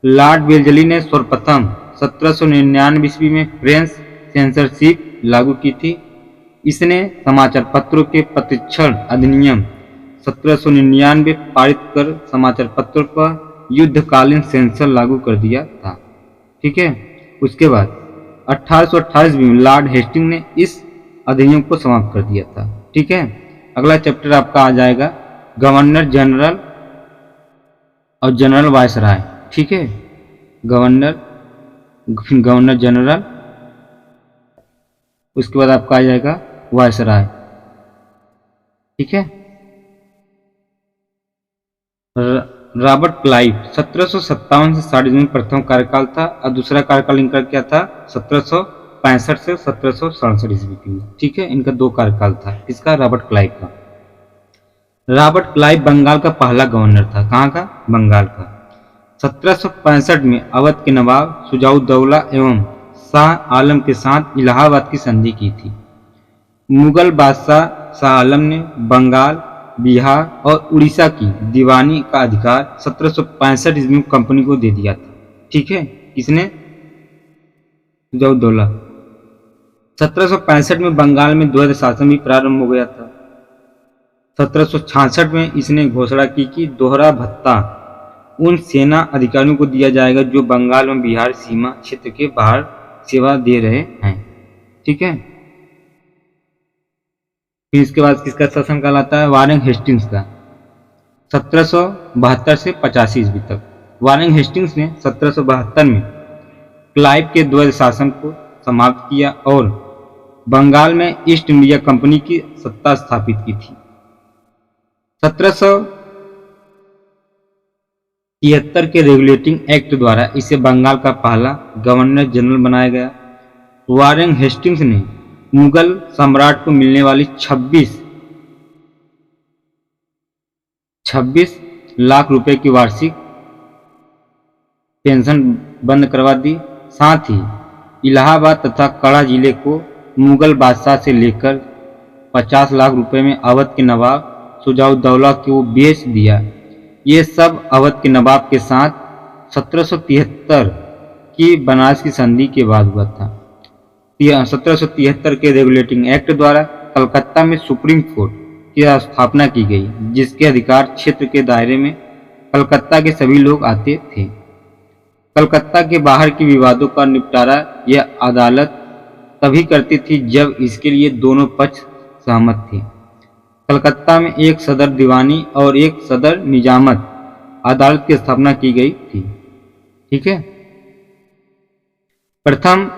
लॉर्ड वेलेस्ली ने सर्वप्रथम 1799 ईस्वी में फ्रेंच सेंसरशिप लागू की थी। इसने समाचार पत्रों के प्रतिक्षण अधिनियम 1799 पारित कर समाचार पत्रों पर युद्धकालीन सेंसर लागू कर दिया था। ठीक है, उसके बाद 1828 में लॉर्ड हेस्टिंग ने इस अधिनियम को समाप्त कर दिया था। ठीक है, अगला चैप्टर आपका आ जाएगा गवर्नर जनरल और जनरल वायसराय। ठीक है, गवर्नर जनरल, उसके बाद आपका आ जाएगा वायसराय। ठीक है, रॉबर्ट क्लाइव 1757 से 60 में प्रथम कार्यकाल था और दूसरा कार्यकाल इनका क्या था? 1765 से 1767 ईस्वी के लिए। ठीक है, इनका 2 कार्यकाल था। इसका रॉबर्ट क्लाइव का। रॉबर्ट क्लाइव बंगाल का पहला गवर्नर था। कहाँ का? बंगाल का। 1765 में अवध के नवाब शुजाउद्दौला एवं शाह आलम के साथ इलाहाबाद की संधि की थी। मुगल बादशाह शाह आलम ने बंगाल, बिहार और उड़ीसा की दीवानी का अधिकार 1765 ईस्वी में कंपनी को दे दिया था। ठीक है, किसने? शुजाउद्दौला। 1765 में बंगाल में द्वैध शासन भी प्रारंभ हो गया था। 1766 में इसने घोषणा की कि दोहरा भत्ता उन सेना अधिकारियों को दिया जाएगा जो बंगाल और बिहार सीमा क्षेत्र के बाहर सेवा दे रहे हैं। ठीक है, फिर इसके बाद किसका शासन कहलाता है? वारेन हेस्टिंग्स का, 1772 से 85 ईस्वी तक। वारेन हेस्टिंग्स ने 1772 में क्लाइव के द्वैध शासन को समाप्त किया और बंगाल में ईस्ट इंडिया कंपनी की सत्ता स्थापित की थी। 1773 के रेगुलेटिंग एक्ट द्वारा इसे बंगाल का पहला गवर्नर जनरल बनाया गया। वारेन हेस्टिंग्स ने मुगल सम्राट को मिलने वाली 26 लाख रुपए की वार्षिक पेंशन बंद करवा दी। साथ ही इलाहाबाद तथा कड़ा जिले को मुगल बादशाह से लेकर 50 लाख रुपए में अवध के नवाब शुजाउद्दौला को बेच दिया। ये सब अवध के नवाब के साथ 1773 की बनारस की संधि के बाद हुआ था। 1773 के रेगुलेटिंग एक्ट द्वारा कलकत्ता में सुप्रीम कोर्ट की स्थापना की गई, जिसके अधिकार क्षेत्र के दायरे में कलकत्ता के सभी लोग आते थे। कलकत्ता के बाहर के विवादों का निपटारा यह अदालत तभी करती थी जब इसके लिए दोनों पक्ष सहमत थे। कलकत्ता में एक सदर दीवानी और एक सदर निजामत अदालत की स्थापना की गई थी। ठीक है। प्रथम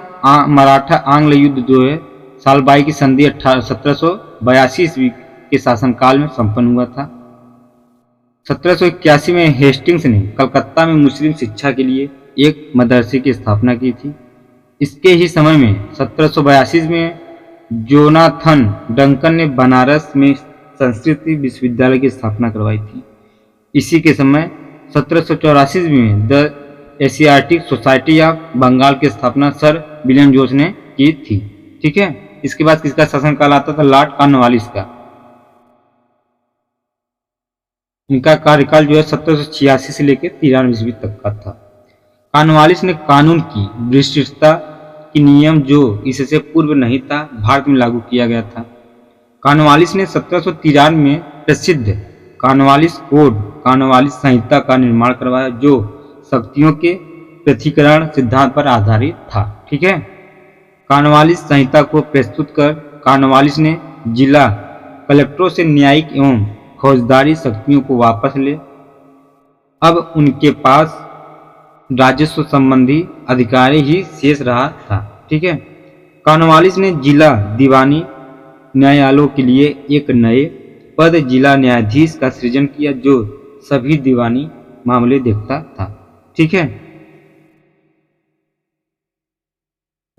मराठा आंग्ल युद्ध जो है सालबाई की संधि 1782 ईस्वी के शासनकाल में संपन्न हुआ था। 1781 में हेस्टिंग्स ने कलकत्ता में मुस्लिम शिक्षा के लिए एक मदरसे की स्थापना की थी। इसके ही समय में 1782 में जोनाथन डंकन ने बनारस में संस्कृत विश्वविद्यालय की स्थापना करवाई थी। इसी के समय 1784 में the Asiatic Society of Bengal की स्थापना सर विलियम जोन्स ने की थी। ठीक है। इसके बाद किसका शासनकाल आता था? लॉर्ड कॉर्नवालिस का। इनका कार्यकाल जो है 1786 से लेकर 93 ईस्वी तक का था। कॉर्नवालिस ने कानून की विशिष्टता की नियम जो इससे पूर्व नहीं था भारत में लागू किया गया था। कॉर्नवालिस ने 1793 में प्रसिद्ध कॉर्नवालिस कोड कॉर्नवालिस संहिता का निर्माण करवाया, जो शक्तियों के पृथक्करण सिद्धांत पर आधारित था। ठीक है। कॉर्नवालिस संहिता को प्रस्तुत कर कॉर्नवालिस ने जिला कलेक्टरों से न्यायिक एवं फौजदारी शक्तियों को वापस ले अब उनके पास राजस्व संबंधी अधिकार ही शेष रहा था। ठीक है। कॉर्नवालिस ने जिला दीवानी न्यायालयों के लिए एक नए पद जिला न्यायाधीश का सृजन किया, जो सभी दीवानी मामले देखता था। ठीक है।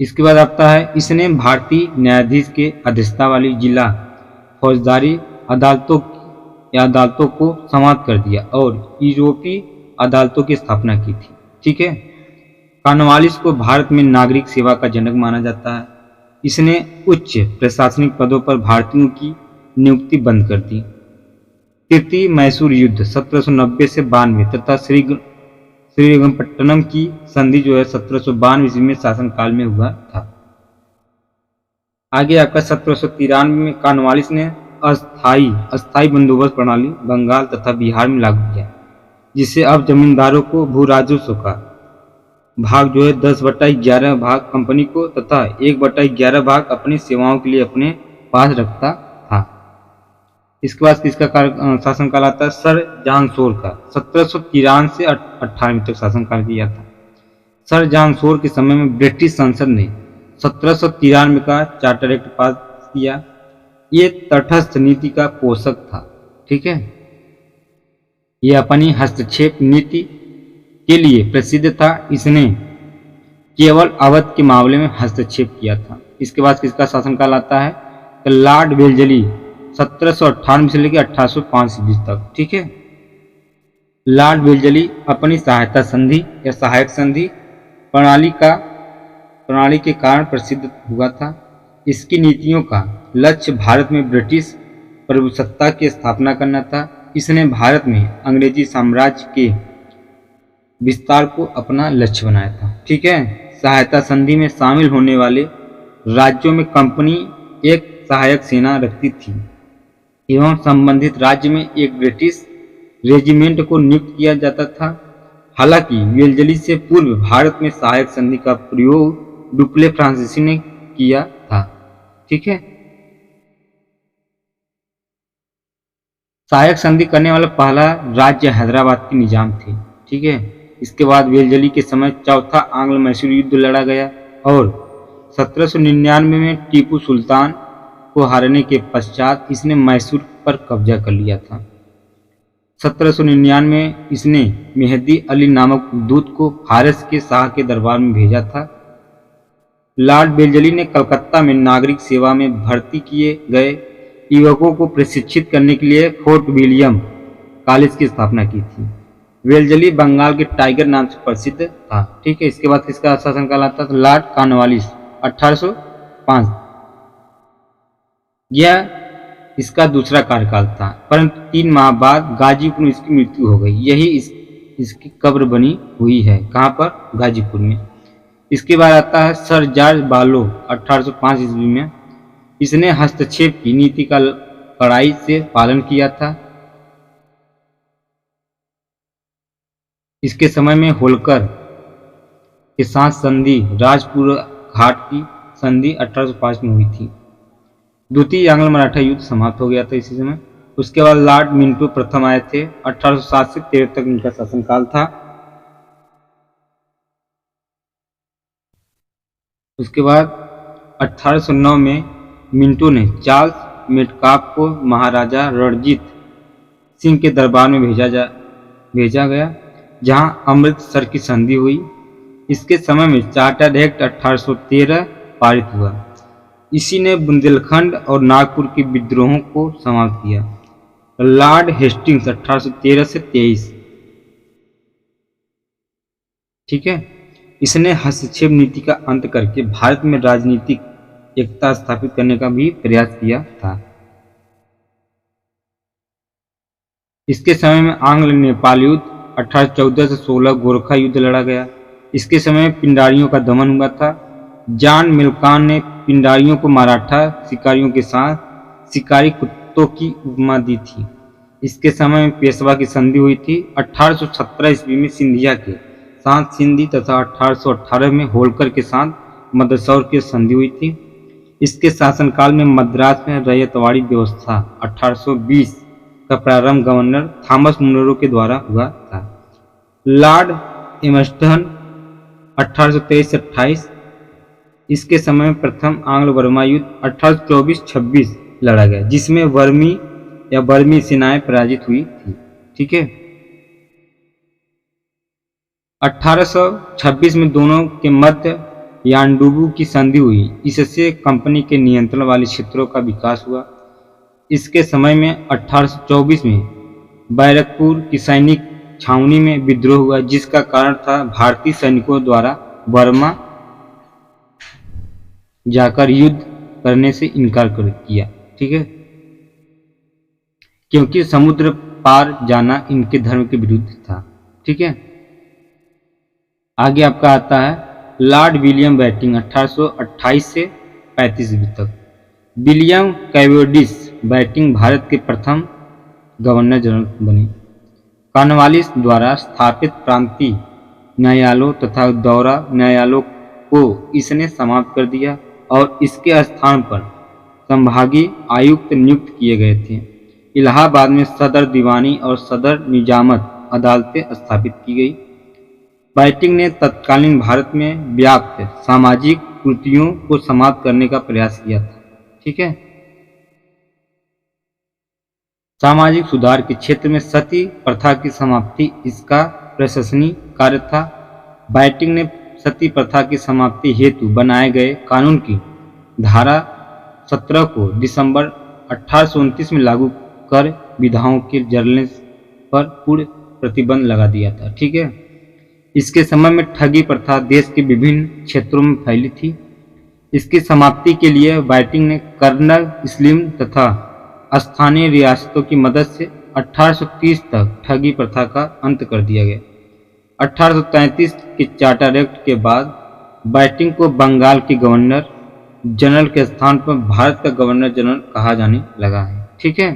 इसके बाद आता है इसने भारतीय न्यायाधीश के अध्यक्षता वाली जिला फौजदारी अदालतों को समाप्त कर दिया और यूरोपीय अदालतों की स्थापना की थी। ठीक है। कॉर्नवालिस को भारत में नागरिक सेवा का जनक माना जाता है। इसने उच्च प्रशासनिक पदों पर भारतीयों की नियुक्ति बंद कर दी। तृतीय मैसूर युद्ध 1790 से 92 तथा श्रीरंगपट्टनम की संधि जो है 1792 ईस्वी में शासनकाल में हुआ था। आगे आपका 1793 में कॉर्नवालिस ने अस्थायी बंदोबस्त प्रणाली बंगाल तथा बिहार में लागू किया, जिससे अब जमींदारों को भू राजस्व का भाग जो है 10/11 भाग कंपनी को तथा 1/11 भाग अपनी सेवाओं के लिए अपने पास रखता था। इसके बाद किसका शासनकाल आता है? सर जॉन शोर का। 1793 से 98 तक शासनकाल किया था। सर जॉन शोर के समय में ब्रिटिश संसद ने 1793 का चार्टर एक्ट पास किया। ये तटस्थ नीति का पोषक था। ठीक है। यह अपनी हस्तक्षेप नीति के लिए प्रसिद्ध था। इसने केवल अवध के मामले में हस्तक्षेप किया था। इसके बाद किसका शासनकाल आता है? तो लॉर्ड वेल्जली 1798 से लेकर 1805 ईस्वी तक। ठीक है। लॉर्ड वेल्जली अपनी सहायता संधि या सहायक संधि प्रणाली के कारण प्रसिद्ध हुआ था। इसकी नीतियों का लक्ष्य भारत में ब्रिटिश प्रभुसत्ता की स्थापना करना था। इसने भारत में अंग्रेजी साम्राज्य के विस्तार को अपना लक्ष्य बनाया था। ठीक है। सहायता संधि में शामिल होने वाले राज्यों में कंपनी एक सहायक सेना रखती थी एवं संबंधित राज्य में एक ब्रिटिश रेजिमेंट को नियुक्त किया जाता था। हालांकि वेल्जली से पूर्व भारत में सहायक संधि का प्रयोग डुप्ले फ्रांसीसी ने किया था। ठीक है। सहायक संधि करने वाला पहला राज्य हैदराबाद के निजाम थे। ठीक है। इसके बाद वेल्जली के समय चौथा आंग्ल मैसूर युद्ध लड़ा गया और 1799 में टीपू सुल्तान को हारने के पश्चात इसने मैसूर पर कब्जा कर लिया था। 1799 में इसने मेहदी अली नामक दूत को फारस के शाह के दरबार में भेजा था। लॉर्ड वेल्जली ने कलकत्ता में नागरिक सेवा में भर्ती किए गए युवकों को प्रशिक्षित करने के लिए फोर्ट विलियम कॉलेज की स्थापना की थी। वेल्जली बंगाल के टाइगर नाम से प्रसिद्ध था। ठीक है, इसके बाद किसका शासनकाल आता था? Lord Cornwallis 1805। यह इसका दूसरा कार्यकाल था, परंतु 3 माह बाद गाजीपुर में इसकी मृत्यु हो गई। यही इसकी कब्र बनी हुई है। कहाँ पर? गाजीपुर में। इसके बाद आता है सर जॉर्ज बालो 1805 ईस्वी में। इसने हस्तक्षेप की नीति का कड़ाई से पालन किया था। इसके समय में होलकर के साथ संधि, राजपुर घाट की संधि 1805 में हुई थी। द्वितीय आंग्ल मराठा युद्ध समाप्त हो गया था इसी समय। उसके बाद लॉर्ड मिंटो प्रथम आए थे। 1807 से 13 तक इनका शासनकाल था। उसके बाद 1809 में मिंटो ने चार्ल्स मेटकाफ को महाराजा रणजीत सिंह के दरबार में भेजा गया, जहां अमृतसर की संधि हुई। इसके समय में चार्टर एक्ट 1813 पारित हुआ। इसी ने बुंदेलखंड और नागपुर के विद्रोहों को समाप्त किया। लॉर्ड हेस्टिंग्स 1813 से 23। ठीक है, इसने हस्तक्षेप नीति का अंत करके भारत में राजनीतिक एकता स्थापित करने का भी प्रयास किया था। इसके समय में आंग्ल नेपाल युद्ध 1814 से 16 गोरखा युद्ध लड़ा गया। इसके समय में पिंडारियों का दमन हुआ था। जॉन मिल्कान ने पिंडारियों को मराठा शिकारियों के साथ शिकारी कुत्तों की उपमा दी थी। इसके समय में पेशवा की संधि हुई थी। 1817 ईस्वी में सिंधिया के साथ सिंधी तथा 1818 में होलकर के साथ मदसौर की संधि हुई थी। इसके शासनकाल में मद्रास में रैयतवाड़ी व्यवस्था 1820 का प्रारंभ गवर्नर थॉमस मुनरो के द्वारा हुआ था। लॉर्ड एम्स्टन 1823 से 28। इसके समय में प्रथम आंग्ल बर्मा युद्ध 1824-26 लड़ा गया, जिसमें बर्मी सेनाएं पराजित हुई थी। ठीक है, 1826 में दोनों के मध्य यानडुबू की संधि हुई। इससे कंपनी के नियंत्रण वाले क्षेत्रों का विकास हुआ। इसके समय में 1824 में बैरकपुर की सैनिक छावनी में विद्रोह हुआ, जिसका कारण था भारतीय सैनिकों द्वारा बर्मा जाकर युद्ध करने से इनकार किया। ठीक है, क्योंकि समुद्र पार जाना इनके धर्म के विरुद्ध था। ठीक है, आगे आपका आता है लॉर्ड विलियम बैटिंग 1828 से 35 तक। विलियम कैवेंडिश बैटिंग भारत के प्रथम गवर्नर जनरल बने। कॉर्नवालिस द्वारा स्थापित प्रांतीय न्यायालयों तथा दौरा न्यायालयों को इसने समाप्त कर दिया और इसके स्थान पर संभागीय आयुक्त नियुक्त किए गए थे। इलाहाबाद में सदर दीवानी और सदर निजामत अदालतें स्थापित की गई। बैटिंग ने तत्कालीन भारत में व्याप्त सामाजिक कुरीतियों को समाप्त करने का प्रयास किया था। ठीक है, सामाजिक सुधार के क्षेत्र में सती प्रथा की समाप्ति इसका प्रशंसनीय कार्य था। बैटिंग ने सती प्रथा की समाप्ति हेतु बनाए गए कानून की धारा 17 को दिसंबर 1829 में लागू कर विधाओं के जरने पर पूर्ण प्रतिबंध लगा दिया था। ठीक है, इसके समय में ठगी प्रथा देश के विभिन्न क्षेत्रों में फैली थी। इसकी समाप्ति के लिए बैटिंग ने कर्नल स्लिम तथा स्थानीय रियासतों की मदद से 1830 तक ठगी प्रथा का अंत कर दिया गया। 1833 के चार्टर एक्ट के बाद बैटिंग को बंगाल के गवर्नर जनरल के स्थान पर भारत का गवर्नर जनरल कहा जाने लगा है। ठीक है,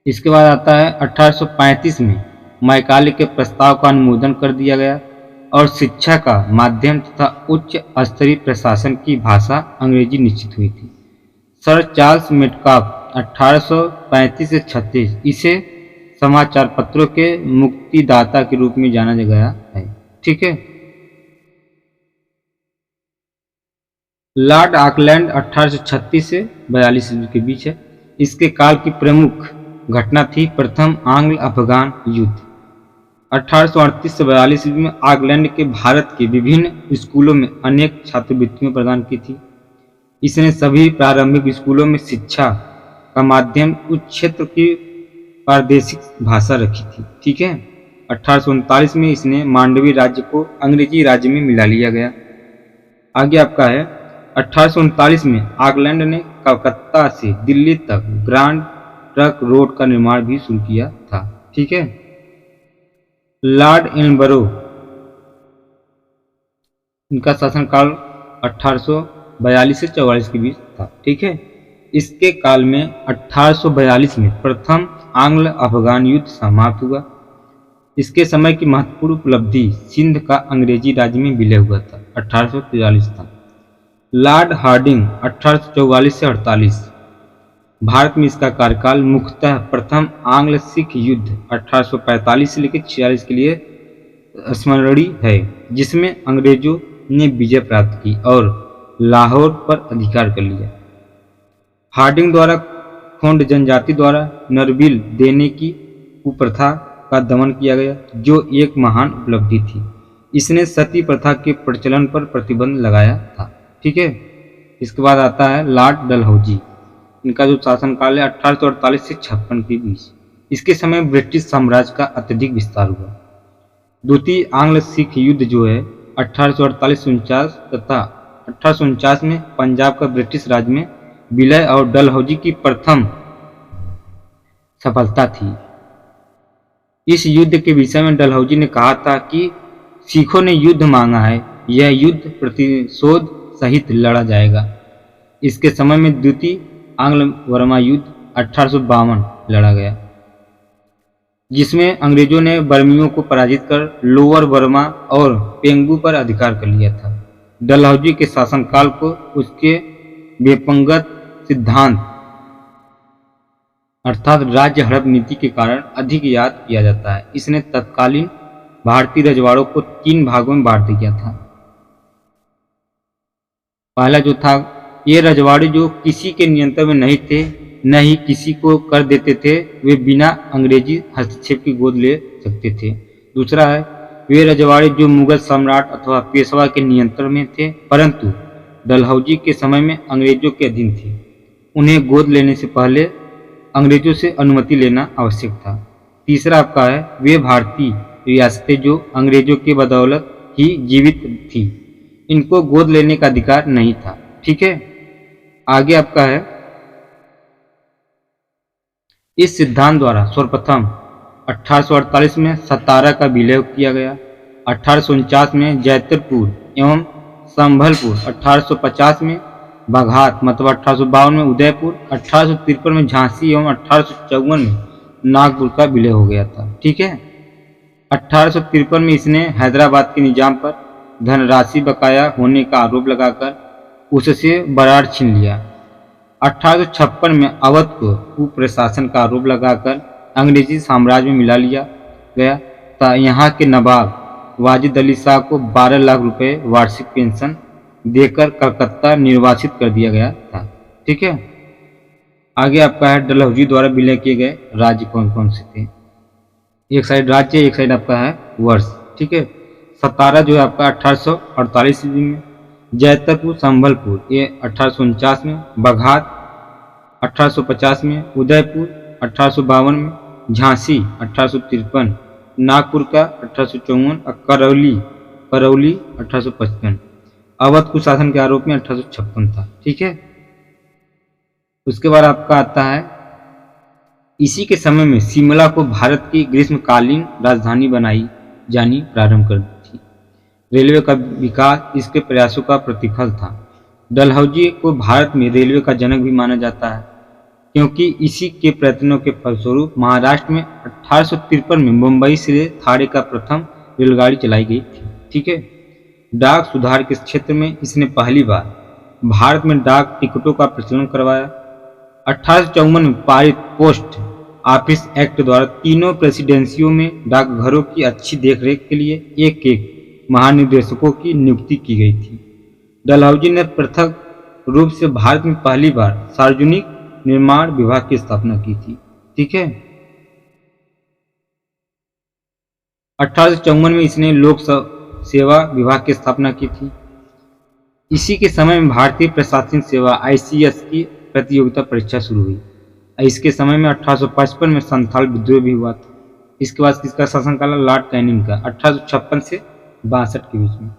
इसके बाद आता है 1835 में मैकाले के प्रस्ताव का अनुमोदन कर दिया गया और शिक्षा का माध्यम तथा उच्च स्तरीय प्रशासन की भाषा अंग्रेजी निश्चित हुई थी। सर चार्ल्स मेटकाफ 1835 से 36 इसे समाचार पत्रों के मुक्तिदाता के रूप में जाना गया है। ठीक है, लॉर्ड ऑकलैंड 1836 से 42 के बीच है। इसके काल की प्रमुख घटना थी प्रथम आंग्ल अफगान युद्ध। 1838 से 42 ईस्वी में ऑकलैंड के भारत के विभिन्न स्कूलों में अनेक छात्रवृत्तियां प्रदान की थी। इसने सभी प्रारंभिक स्कूलों में शिक्षा का माध्यम उस क्षेत्र की प्रादेशिक भाषा रखी थी। ठीक है। 1839 में इसने मांडवी राज्य को अंग्रेजी राज्य में मिला लिया गया। आगे आपका है 1839 में ऑकलैंड ने कलकत्ता से दिल्ली तक ग्रांड ट्रंक रोड का निर्माण भी शुरू किया था। ठीक है। लॉर्ड एलनबरो, इनका शासनकाल 1842 से 44 के बीच था। ठीक है। इसके काल में 1842 में प्रथम आंग्ल अफगान युद्ध समाप्त हुआ। इसके समय की महत्वपूर्ण उपलब्धि सिंध का अंग्रेजी राज्य में विलय हुआ था, 1843 था। लॉर्ड हार्डिंग 1844 से 48, भारत में इसका कार्यकाल मुख्यतः प्रथम आंग्ल सिख युद्ध 1845 से लेकर 46 के लिए स्मरणीय है, जिसमें अंग्रेजों ने विजय प्राप्त की और लाहौर पर अधिकार कर लिया। हार्डिंग द्वारा खोंड जनजाति द्वारा नरबिल देने की कुप्रथा का दमन किया गया, जो एक महान उपलब्धि थी। इसने सती प्रथा के प्रचलन पर प्रतिबंध लगाया था। ठीक है। इसके बाद आता है लॉर्ड डलहौजी, इनका जो शासनकाल है 1848 से 56 के बीच। इसके समय ब्रिटिश साम्राज्य का अत्यधिक विस्तार हुआ। द्वितीय आंग्ल सिख युद्ध जो है 1848 से 49 तथा 1849 में पंजाब का ब्रिटिश राज में विलय और डलहौजी की प्रथम सफलता थी। इस युद्ध के विषय में डलहौजी ने कहा था कि सिखों ने युद्ध मांगा है, यह युद्ध प्रतिशोध सहित लड़ा जाएगा। इसके समय में द्वितीय आंग्ल बर्मा युद्ध 1852 लड़ा गया, जिसमें अंग्रेजों ने बर्मियों को पराजित कर लोअर बर्मा और पेंगू पर अधिकार कर लिया था। डलहौजी के शासनकाल को उसके विपंगत सिद्धांत अर्थात राज्य हड़प नीति के कारण अधिक याद किया जाता है। इसने तत्कालीन भारतीय रजवाड़ों को 3 भागों में बांट दिया था। पहला जो था, ये रजवाड़े जो किसी के नियंत्रण में नहीं थे, न ही किसी को कर देते थे, वे बिना अंग्रेजी हस्तक्षेप की गोद ले सकते थे। दूसरा है, वे रजवाड़े जो मुगल सम्राट अथवा पेशवा के नियंत्रण में थे, परंतु डलहौजी के समय में अंग्रेजों के अधीन थे। उन्हें गोद लेने से पहले अंग्रेजों से अनुमति लेना आवश्यक था। तीसरा आपका है, वे भारतीय रियासतें जो अंग्रेजों की बदौलत ही जीवित थी, इनको गोद लेने का अधिकार नहीं था। ठीक है। आगे आपका है, इस सिद्धांत द्वारा सर्वप्रथम 1848 में सतारा का विलय किया गया। 1849 में जैतरपुर एवं संभलपुर, 1850 में बाघात मतलब 1852 में उदयपुर, 1853 में झांसी एवं 1854 में नागपुर का विलय हो गया था। ठीक है। 1853 में इसने हैदराबाद के निजाम पर धनराशि बकाया होने का आरोप लगाकर उससे बराड़ छीन लिया। 1856 में अवध को कुप्रशासन का आरोप लगाकर अंग्रेजी साम्राज्य में मिला लिया गया था। यहाँ के नवाब वाजिद अली शाह को 12 लाख रुपए वार्षिक पेंशन देकर कलकत्ता निर्वासित कर दिया गया था। ठीक है। आगे आपका है, डलहौजी द्वारा विलय किए गए राज्य कौन कौन से थे। एक साइड राज्य, एक साइड आपका है वर्ष। ठीक है। सतारा जो है आपका 1848 ईस्वी में, जैतरपुर संभलपुर ये 1849 में, बघात 1850 में, उदयपुर 1852 में, झांसी 1853, नागपुर का 1854 और करौली 1855। अवध कुशासन के आरोप में 1856 था। ठीक है। उसके बाद आपका आता है, इसी के समय में शिमला को भारत की ग्रीष्मकालीन राजधानी बनाई जानी प्रारंभ कर दी थी। रेलवे का विकास इसके प्रयासों का प्रतिफल था। डलहौजी को भारत में रेलवे का जनक भी माना जाता है, क्योंकि इसी के प्रयत्नों के फलस्वरूप महाराष्ट्र में 1853 में मुंबई से थाने का प्रथम रेलगाड़ी चलाई गई थी। ठीक है। डाक सुधार के क्षेत्र में इसने पहली बार भारत में डाक टिकटों का प्रचलन करवाया। 1854 में पारित पोस्ट ऑफिस एक्ट द्वारा तीनों प्रेसिडेंसियों में डाकघरों की अच्छी देखरेख के लिए एक महानिदेशकों की नियुक्ति की गई थी। डलहौजी ने पृथक रूप से भारत में पहली बार सार्वजनिक निर्माण विभाग की स्थापना की थी। ठीक है। 1854 में इसने लोक सेवा विभाग की स्थापना की थी। इसी के समय में भारतीय प्रशासनिक सेवा आईसीएस की प्रतियोगिता परीक्षा शुरू हुई। इसके समय में 1855 में संथाल विद्रोह भी हुआ था। इसके बाद किसका शासनकाल? लॉर्ड कैनिंग का, 1856 से 62 के बीच में।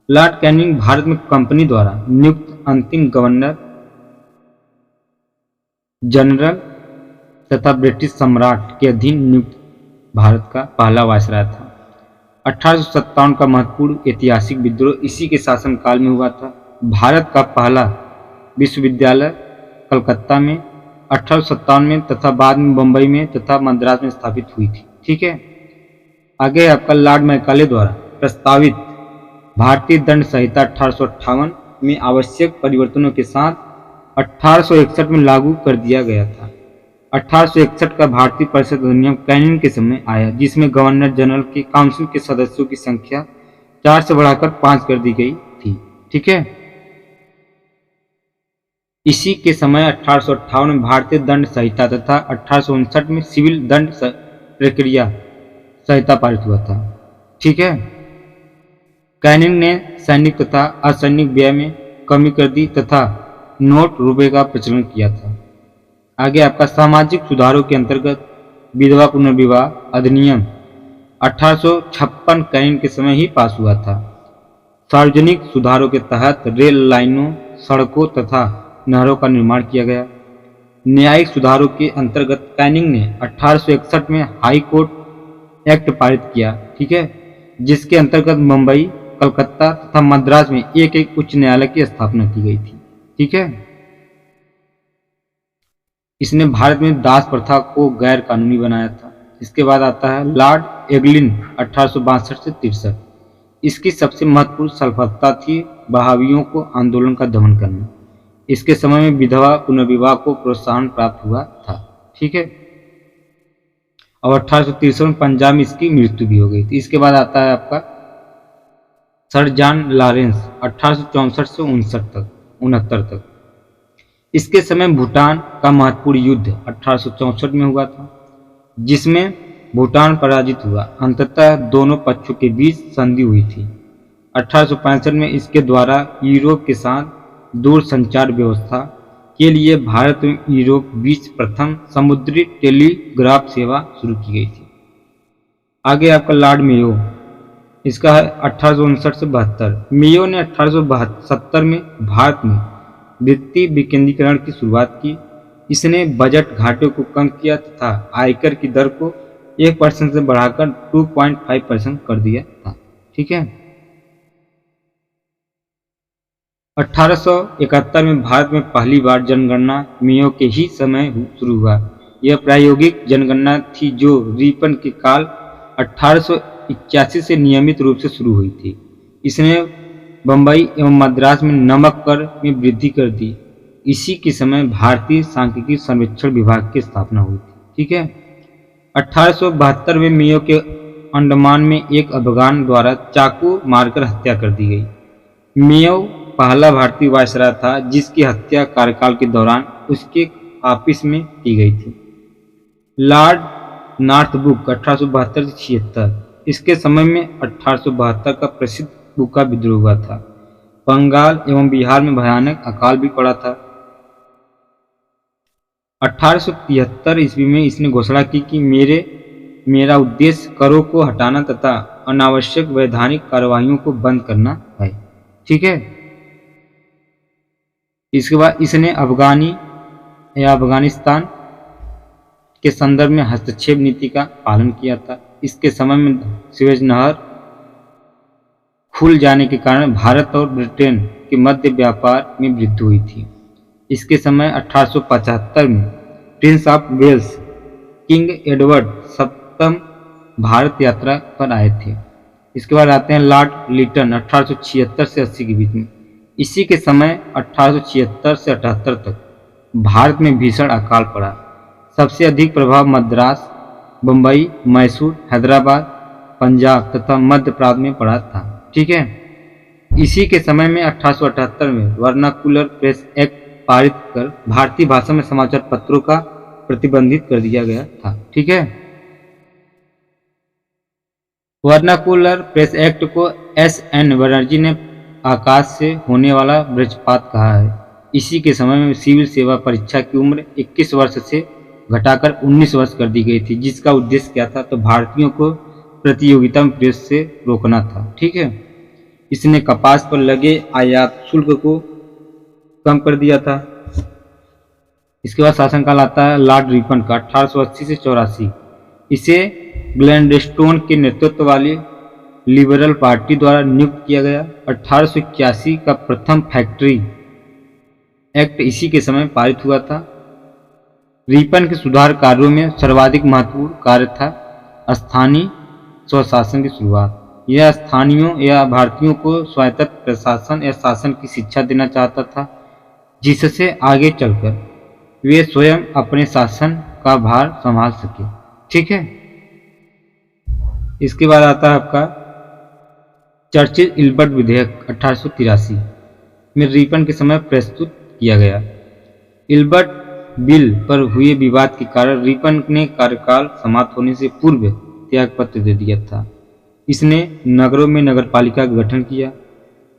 लॉर्ड कैनिंग भारत में कंपनी द्वारा नियुक्त अंतिम गवर्नर जनरल तथा ब्रिटिश सम्राट के अधीन नियुक्त भारत का पहला वायसराय था। 1857 का महत्वपूर्ण ऐतिहासिक विद्रोह इसी के शासनकाल में हुआ था। भारत का पहला विश्वविद्यालय कलकत्ता में 1857 में तथा बाद में बम्बई में तथा मद्रास में स्थापित हुई थी। ठीक है, आगे आपका लॉर्ड मैकाले द्वारा प्रस्तावित भारतीय दंड संहिता 1858 में आवश्यक परिवर्तनों के साथ 1861 में लागू कर दिया गया था। 1861 का भारतीय परिषद अधिनियम कैनिंग के समय आया, जिसमें गवर्नर जनरल की काउंसिल के सदस्यों की संख्या 4 से बढ़ाकर 5 कर दी गई थी। ठीक है, इसी के समय 1858 में भारतीय दंड संहिता तथा 1859 में सिविल दंड प्रक्रिया संहिता पारित हुआ था। ठीक है, कैनिंग ने सैनिक तथा असैनिक व्यय में कमी कर दी तथा नोट रुपए का प्रचलन किया था। आगे आपका सामाजिक सुधारों के अंतर्गत विधवा पुनर्विवाह अधिनियम 1856 कैनिंग के समय ही पास हुआ था। सार्वजनिक सुधारों के तहत रेल लाइनों, सड़कों तथा नहरों का निर्माण किया गया। न्यायिक सुधारों के अंतर्गत कैनिंग ने 1861 में हाई कोर्ट एक्ट पारित किया। ठीक है, जिसके अंतर्गत मुंबई, कलकत्ता तथा मद्रास में एक एक उच्च न्यायालय की स्थापना की गई थी। ठीक है, इसने भारत में दास प्रथा को गैर कानूनी बनाया था। इसके बाद आता है लॉर्ड एगलिन 1862 से 63। इसकी सबसे महत्वपूर्ण सफलता थी बहावियों को आंदोलन का दमन करना। इसके समय में विधवा पुनर्विवाह को प्रोत्साहन प्राप्त हुआ था। ठीक है, और 1863 में पंजाब में इसकी मृत्यु भी हो गई थी। इसके बाद आता है आपका सर जॉन लॉरेंस 1864 से 69 तक। इसके समय भूटान का महत्वपूर्ण युद्ध 1864 में हुआ था, जिसमें भूटान पराजित हुआ। अंततः दोनों पक्षों के बीच संधि हुई थी। 1865 में इसके द्वारा यूरोप के साथ दूरसंचार व्यवस्था के लिए भारत में यूरोप बीच प्रथम समुद्री टेलीग्राफ सेवा शुरू की गई थी। आगे आपका लॉर्ड मेयो, इसका है 1859 से 72। मेयो ने 1870 में भारत में वित्तीय विकेंद्रीकरण की शुरुआत की। इसने बजट घाटे को कम किया तथा आयकर की दर को 1% से बढ़ाकर 2.5% कर दिया था। ठीक है, 1871 में भारत में पहली बार जनगणना मेयो के ही समय शुरू हुआ। यह प्रायोगिक जनगणना थी जो रिपन के काल 1881 से नियमित रूप से शुरू हुई थी। इसने बम्बई एवं मद्रास में नमक कर में वृद्धि कर दी। इसी के समय भारतीय सांख्यिकी सर्वेक्षण विभाग की स्थापना हुई थी। ठीक है, 1872 में मेयो के अंडमान में एक अफगान द्वारा चाकू मारकर हत्या कर दी गई। मेयो पहला भारतीय वायसराय था जिसकी हत्या कार्यकाल के दौरान उसके ऑफिस में की गई थी। लॉर्ड नॉर्थब्रुक 1872 से 76। इसके समय में 1872 का प्रसिद्ध बुका विद्रोह हुआ था। बंगाल एवं बिहार में भयानक अकाल भी पड़ा था। 1873 ईस्वी में इसने घोषणा की कि मेरा उद्देश्य करों को हटाना तथा अनावश्यक वैधानिक कार्यवाहियों को बंद करना है। ठीक है, इसके बाद इसने अफगानिस्तान के संदर्भ में हस्तक्षेप नीति का पालन किया था। इसके समय में सुएज नहर खुल जाने के कारण भारत और ब्रिटेन के मध्य व्यापार में वृद्धि हुई थी। इसके समय 1875 में Prince of Wales King Edward सप्तम भारत यात्रा पर आए थे। इसके बाद आते हैं लॉर्ड लिटन 1876 से 80 के बीच में। इसी के समय 1876 से 78 तक भारत में भीषण अकाल पड़ा। सबसे अधिक प्रभाव मद्रास, बम्बई, मैसूर, हैदराबाद, पंजाब तथा मध्य प्रांत में पड़ा था। ठीक है, इसी के समय में 1878 में वर्नाकुलर प्रेस एक्ट पारित कर भारतीय भाषा में समाचार पत्रों का प्रतिबंधित कर दिया गया था। ठीक है, वर्नाकुलर प्रेस एक्ट को एस.एन. बनर्जी ने आकाश से होने वाला वज्रपात कहा है। इसी के समय में सिविल सेवा परीक्षा की उम्र 21 वर्ष से घटाकर 19 वर्ष कर दी गई थी, जिसका उद्देश्य क्या था, तो भारतीयों को प्रतियोगिता में प्रवेश से रोकना था। ठीक है, इसने कपास पर लगे आयात शुल्क को कम कर दिया था। इसके बाद शासनकाल आता है लॉर्ड रिपन का 1880 से 84। इसे ग्लैडस्टोन के नेतृत्व वाली लिबरल पार्टी द्वारा नियुक्त किया गया। 1881 का प्रथम फैक्ट्री एक्ट इसी के समय पारित हुआ था। रिपन के सुधार कार्यों में सर्वाधिक महत्वपूर्ण कार्य था स्थानीय स्वशासन की शुरुआत। यह स्थानीयों या भारतीयों को स्वायत्त प्रशासन या शासन की शिक्षा देना चाहता था, जिससे आगे चलकर वे स्वयं अपने शासन का भार संभाल सके। ठीक है, इसके बाद आता है आपका चर्चिल इल्बर्ट विधेयक 1883 में रिपन के समय प्रस्तुत किया गया। इल्बर्ट बिल पर हुए विवाद के कारण रिपन ने कार्यकाल समाप्त होने से पूर्व त्यागपत्र दे दिया था। इसने नगरों में नगरपालिका का गठन किया।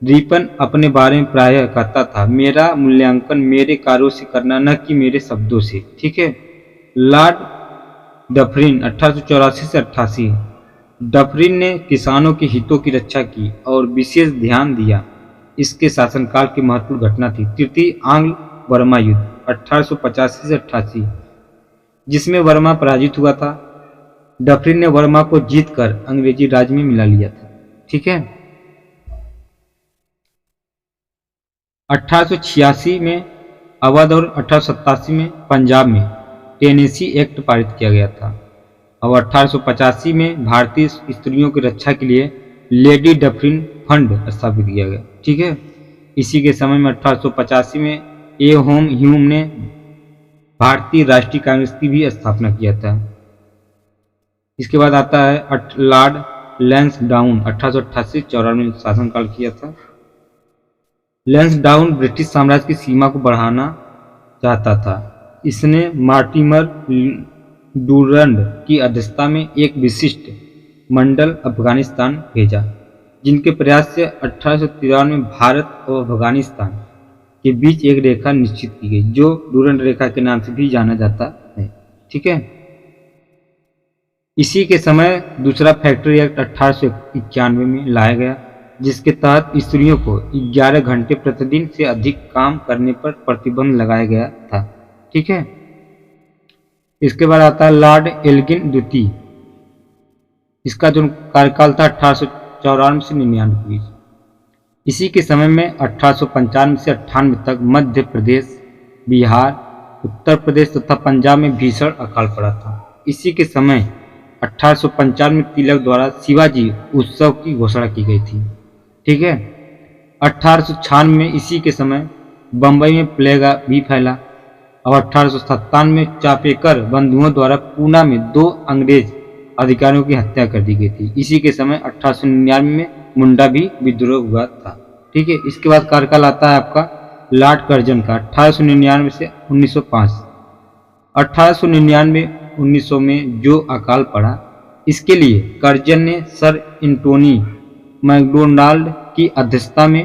रिपन अपने बारे में प्रायः कहता था, मेरा मूल्यांकन मेरे कार्यों से करना, न कि मेरे शब्दों से। ठीक है, लॉर्ड डफरिन 1884 से 88। डफरिन ने किसानों के हितों की रक्षा की और विशेष ध्यान दिया। इसके शासनकाल की महत्वपूर्ण घटना थी तृतीय आंग्ल बर्मा युद्ध 1885 से 88, जिसमें बर्मा पराजित हुआ था। डफरिन ने बर्मा को जीतकर अंग्रेजी राज में मिला लिया था। ठीक है, 1886 में अवध और 1887 में पंजाब में टेनेसी एक्ट पारित किया गया था और 1885 में भारतीय स्त्रियों की रक्षा के लिए लेडी डफरिन फंड स्थापित किया गया। ठीक है, इसी के समय में 1885 में ए होम ह्यूम ने भारतीय राष्ट्रीय कांग्रेस की भी स्थापना किया था। इसके बाद आता है लॉर्ड लैंसडाउन 1888-94 में शासनकाल किया था। लैंसडाउन ब्रिटिश साम्राज्य की सीमा को बढ़ाना चाहता था। इसने मार्टिमर डूरंड की अध्यक्षता में एक विशिष्ट मंडल अफगानिस्तान भेजा, जिनके प्रयास से 1893 में भारत और अफगानिस्तान के बीच एक रेखा निश्चित की गई, जो डूरंड रेखा के नाम से भी जाना जाता है। ठीक है, इसी के समय दूसरा फैक्ट्री एक्ट 1891 में लाया गया, जिसके तहत स्त्रियों को 11 घंटे प्रतिदिन से अधिक काम करने पर प्रतिबंध लगाया गया था। ठीक है, इसके बाद आता है लॉर्ड एल्गिन द्वितीय। इसका जो कार्यकाल था 1894 से 99। इसी के समय में 1895 से 98 तक मध्य प्रदेश, बिहार, उत्तर प्रदेश तथा पंजाब में भीषण अकाल पड़ा था। इसी के समय 1895 में तिलक द्वारा शिवाजी उत्सव की घोषणा की गई थी। ठीक है, 1896 में इसी के समय बंबई में प्लेग भी फैला और 1857 में चापेकर बंधुओं द्वारा पूना में 2 अंग्रेज अधिकारियों की हत्या कर दी गई थी। इसी के समय 1899 में मुंडा भी विद्रोह हुआ था। ठीक है, इसके बाद कार्यकाल आता है आपका लॉर्ड कर्जन का 1899 से 1905। 1899-1900 में जो अकाल पड़ा, इसके लिए कर्जन ने सर एंटोनी मैकडोनाल्ड की अध्यक्षता में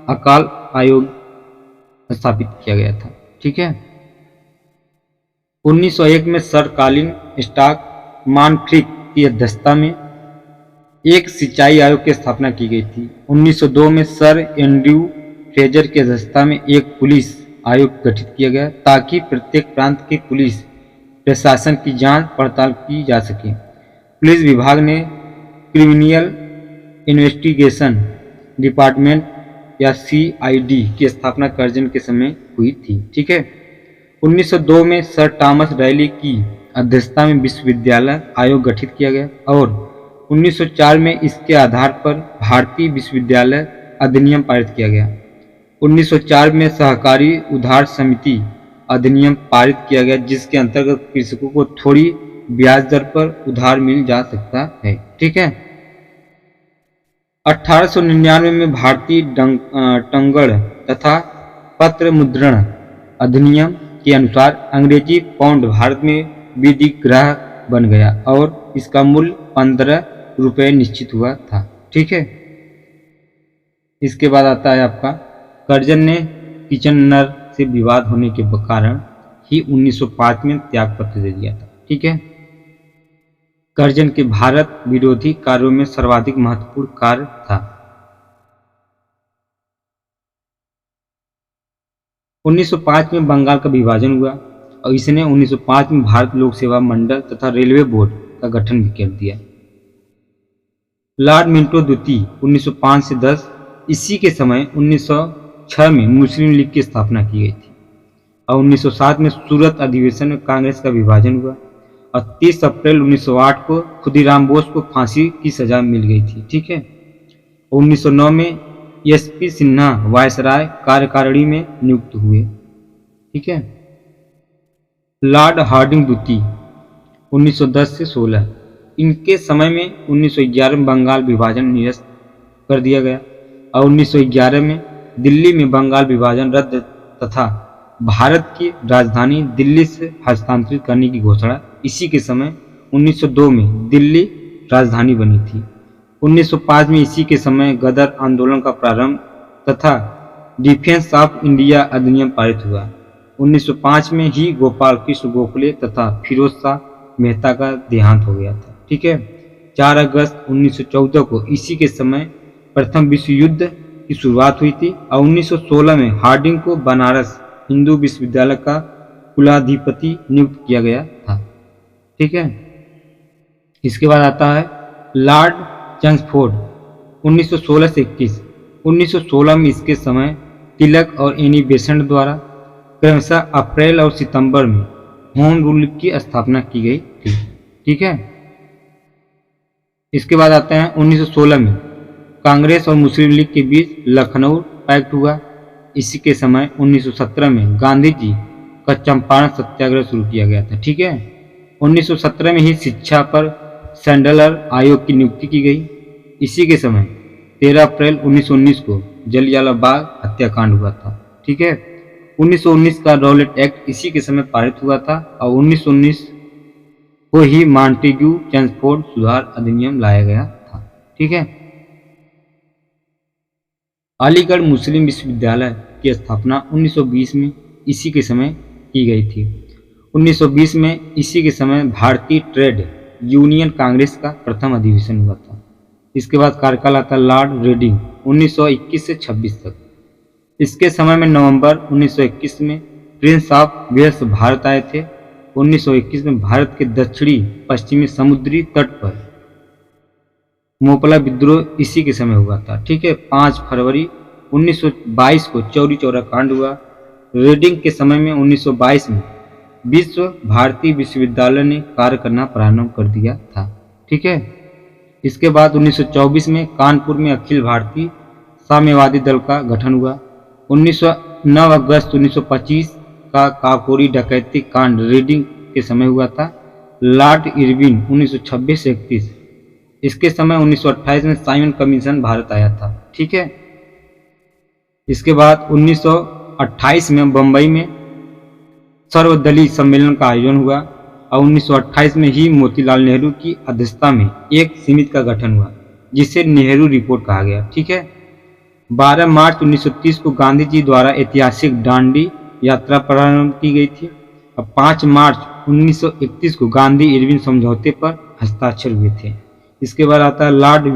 अकाल आयोग स्थापित किया गया था। ठीक है, 1901 में सर कॉलिन स्टॉक मॉन्ट्रिक की अध्यक्षता में एक सिंचाई आयोग की स्थापना की गई थी। 1902 में सर एंड्रयू फ्रेजर की अध्यक्षता में एक पुलिस आयोग गठित किया गया, ताकि प्रत्येक प्रांत के पुलिस प्रशासन की जांच पड़ताल की जा सके। पुलिस विभाग ने क्रिमिनल इन्वेस्टिगेशन डिपार्टमेंट या CID की स्थापना कर्जन के समय हुई थी। ठीक है, 1902 में सर थॉमस रैली की अध्यक्षता में विश्वविद्यालय आयोग गठित किया गया और 1904 में इसके आधार पर भारतीय विश्वविद्यालय अधिनियम पारित किया गया। 1904 में सहकारी उधार समिति अधिनियम पारित किया गया, जिसके अंतर्गत कृषकों को थोड़ी ब्याज दर पर उधार मिल जा सकता है। ठीक है, 1899 में भारतीय टंगड़ तथा पत्र मुद्रण अधिनियम के अनुसार अंग्रेजी पाउंड भारत में विधिग्राह्य बन गया और इसका मूल्य 15 रुपये निश्चित हुआ था। ठीक है, इसके बाद आता है आपका कर्जन ने किचनर से विवाद होने के कारण ही 1905 में त्याग पत्र दे दिया था। ठीक है, कर्जन के भारत विरोधी कार्यों में सर्वाधिक महत्वपूर्ण कार्य था। 1905 में बंगाल का विभाजन हुआ और इसने 1905 में भारत लोक सेवा मंडल तथा रेलवे बोर्ड का गठन भी कर दिया। लॉर्ड मिंटो द्वितीय 1905 से 10, इसी के समय 1906 में मुस्लिम लीग की स्थापना की गई थी और 1907 में सूरत अधिवेशन में कांग्रेस का विभाजन हुआ और 30 अप्रैल 1908 को खुदीराम बोस को फांसी की सजा मिल गई थी। ठीक है, 1909 में एसपी सिन्हा वायसराय कार्यकारिणी में नियुक्त हुए। ठीक है, लॉर्ड हार्डिंग द्वितीय 1910 से 16, इनके समय में 1911 में बंगाल विभाजन निरस्त कर दिया गया और 1911 में दिल्ली में बंगाल विभाजन रद्द तथा भारत की राजधानी दिल्ली से हस्तांतरित करने की घोषणा। इसी के समय 1902 में दिल्ली राजधानी बनी थी। 1905 में इसी के समय गदर आंदोलन का प्रारंभ तथा डिफेंस ऑफ इंडिया अधिनियम पारित हुआ। 1905 में ही गोपाल कृष्ण गोखले तथा फिरोज शाह मेहता का देहांत हो गया था। ठीक है, 4 अगस्त 1914 को इसी के समय प्रथम विश्व युद्ध की शुरुआत हुई थी और 1916 में हार्डिंग को बनारस हिंदू विश्वविद्यालय का कुलाधिपति नियुक्त किया गया था। ठीक है, इसके बाद आता है लॉर्ड चैम्सफोर्ड 1916 से 21। 1916 में इसके समय तिलक और एनी बेसेंट द्वारा क्रमशः अप्रैल और सितंबर में होम रूल की स्थापना की गई थी। ठीक है, इसके बाद आते हैं 1916 में कांग्रेस और मुस्लिम लीग के बीच लखनऊ पैक्ट हुआ। इसी के समय 1917 में गांधी जी का चंपारण सत्याग्रह शुरू किया गया था। ठीक है, 1917 में ही शिक्षा पर सैंडलर आयोग की नियुक्ति की गई। इसी के समय 13 अप्रैल 1919 को जलियांवाला बाग हत्याकांड हुआ था। ठीक है, 1919 का रॉलेट एक्ट इसी के समय पारित हुआ था और 1919 को ही मॉन्टेग्यू चैम्सफोर्ड सुधार अधिनियम लाया गया था। ठीक है, अलीगढ़ मुस्लिम विश्वविद्यालय की स्थापना 1920 में इसी के समय की गई थी। 1920 में इसी के समय भारतीय ट्रेड यूनियन कांग्रेस का प्रथम अधिवेशन हुआ था। इसके बाद कार्यकाल आता लॉर्ड रेडिंग 1921 से 26 तक। इसके समय में नवंबर 1921 में प्रिंस ऑफ वेल्स भारत आए थे। 1921 में भारत के दक्षिणी पश्चिमी समुद्री तट पर मोपला विद्रोह इसी के समय हुआ था। ठीक है, 5 फरवरी 1922 को चौरी चौरा कांड हुआ। रेडिंग के समय में 1922 में विश्व भारती विश्वविद्यालय ने कार्य करना प्रारंभ कर दिया था। ठीक है, इसके बाद 1924 में कानपुर में अखिल भारतीय साम्यवादी दल का गठन हुआ। 9 अगस्त 1925 का काकोरी डकैती कांड रेडिंग के समय हुआ था। लॉर्ड इरविन 1926 से 31, इसके समय 1928 में साइमन कमीशन भारत आया था। ठीक है, इसके बाद 1928 में बंबई में सर्वदलीय सम्मेलन का आयोजन हुआ और 1928 में ही मोतीलाल नेहरू की अध्यक्षता में एक समिति का गठन हुआ जिसे नेहरू रिपोर्ट कहा गया। ठीक है, 12 मार्च 1930 को गांधी जी द्वारा ऐतिहासिक दांडी यात्रा प्रारंभ की गई थी और 5 मार्च 1931 को गांधी इरविन समझौते पर हस्ताक्षर हुए थे। इसके बाद आता है लॉर्ड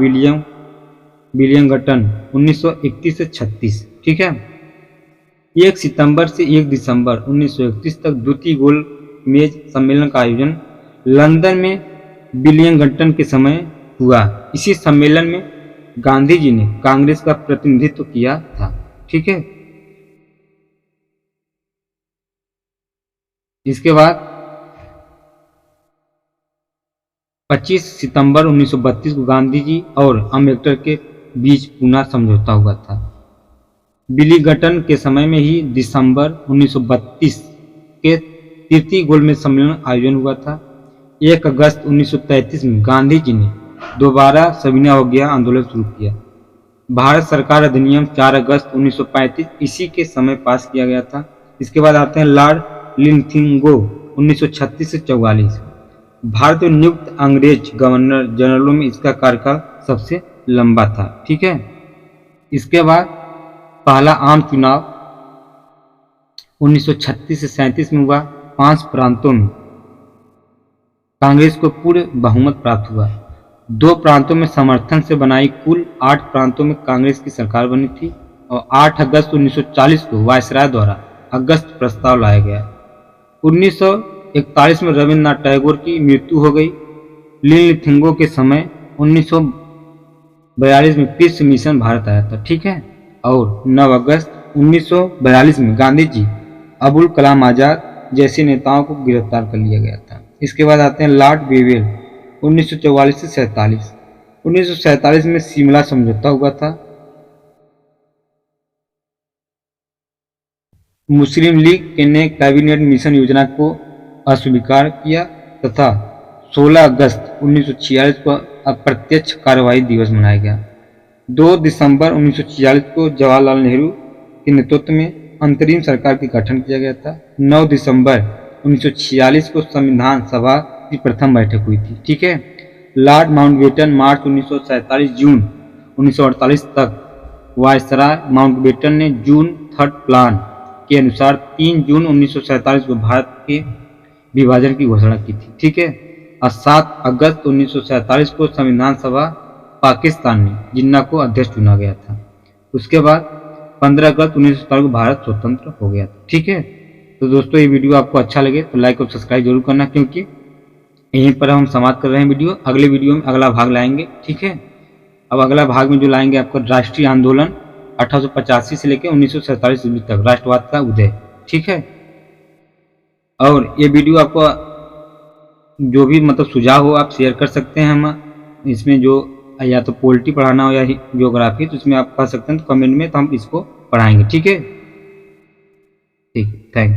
विलियंगटन 1931 से 36। ठीक है, 1 सितंबर से 1 दिसंबर 1931 तक द्वितीय गोल मेज सम्मेलन का आयोजन लंदन में विलियंगटन के समय हुआ। इसी सम्मेलन में गांधी जी ने कांग्रेस का प्रतिनिधित्व किया था। ठीक है, इसके बाद 25 सितंबर 1932 को गांधी जी और अम्बेडकर के बीच पुनः समझौता हुआ था। विलियंगटन के समय में ही दिसंबर 1932 के तृतीय गोलमेज सम्मेलन आयोजन हुआ था। 1 अगस्त 1933 में गांधी जी ने दोबारा सविनय अवज्ञा आंदोलन शुरू किया। भारत सरकार अधिनियम 4 अगस्त 1935 इसी के समय पास किया गया था। इसके बाद आते हैं लॉर्ड लिंथिंगो 1936 से 44। भारत में नियुक्त अंग्रेज गवर्नर जनरलों में इसका कार्यकाल सबसे लंबा था। ठीक है, इसके बाद पहला आम चुनाव 1936 से 37 में हुआ। 5 प्रांतों में कांग्रेस को पूर्ण बहुमत प्राप्त हुआ। 2 प्रांतों में समर्थन से बनाई कुल 8 प्रांतों में कांग्रेस की सरकार बनी थी और 8 अगस्त 1940 को वायसराय द्वारा अगस्त प्रस्ताव लाया गया। 1941 में रविन्द्रनाथ टैगोर की मृत्यु हो गई। लीलथिंगो के समय 1942 में पीस मिशन भारत आया था। ठीक है, और 9 अगस्त 1942 में गांधी जी, अबुल कलाम आजाद जैसे नेताओं को गिरफ्तार कर लिया गया था। इसके बाद आते हैं लॉर्ड वेवेल 1944 से 47। 1947 में शिमला समझौता हुआ था। मुस्लिम लीग ने कैबिनेट मिशन योजना को अस्वीकार किया तथा 16 अगस्त 1946 को अप्रत्यक्ष कार्रवाई दिवस मनाया गया। 2 दिसंबर 1946 को जवाहरलाल नेहरू के नेतृत्व में अंतरिम सरकार का गठन किया गया था। 9 दिसंबर 1946 को संविधान सभा की प्रथम बैठक हुई थी। ठीक है, लॉर्ड माउंटबेटन मार्च 1947 जून 1948 तक वायसराय माउंटबेटन ने जून 3 प्लान के अनुसार 3 जून 1947 को भारत के विभाजन की घोषणा की थी। ठीक है, और 7 अगस्त 1947 को संविधान सभा पाकिस्तान में जिन्ना को अध्यक्ष चुना गया था। उसके बाद 15 अगस्त 1947 को भारत स्वतंत्र हो गया था। ठीक है, तो दोस्तों ये वीडियो आपको अच्छा लगे तो लाइक और सब्सक्राइब जरूर करना, क्योंकि यहीं पर हम समाप्त कर रहे हैं वीडियो। अगले वीडियो में अगला भाग लाएंगे। ठीक है, अब अगला भाग में जो लाएंगे आपको राष्ट्रीय आंदोलन 1885 से लेकर 1947 ईस्वी तक, राष्ट्रवाद का उदय। ठीक है, और ये वीडियो आपको जो भी मतलब सुझाव हो आप शेयर कर सकते हैं। हम इसमें जो या तो पॉलिटी पढ़ाना हो या ज्योग्राफी, तो इसमें आप कह सकते हैं तो कमेंट में, तो हम इसको पढ़ाएंगे। ठीक है, ठीक, थैंक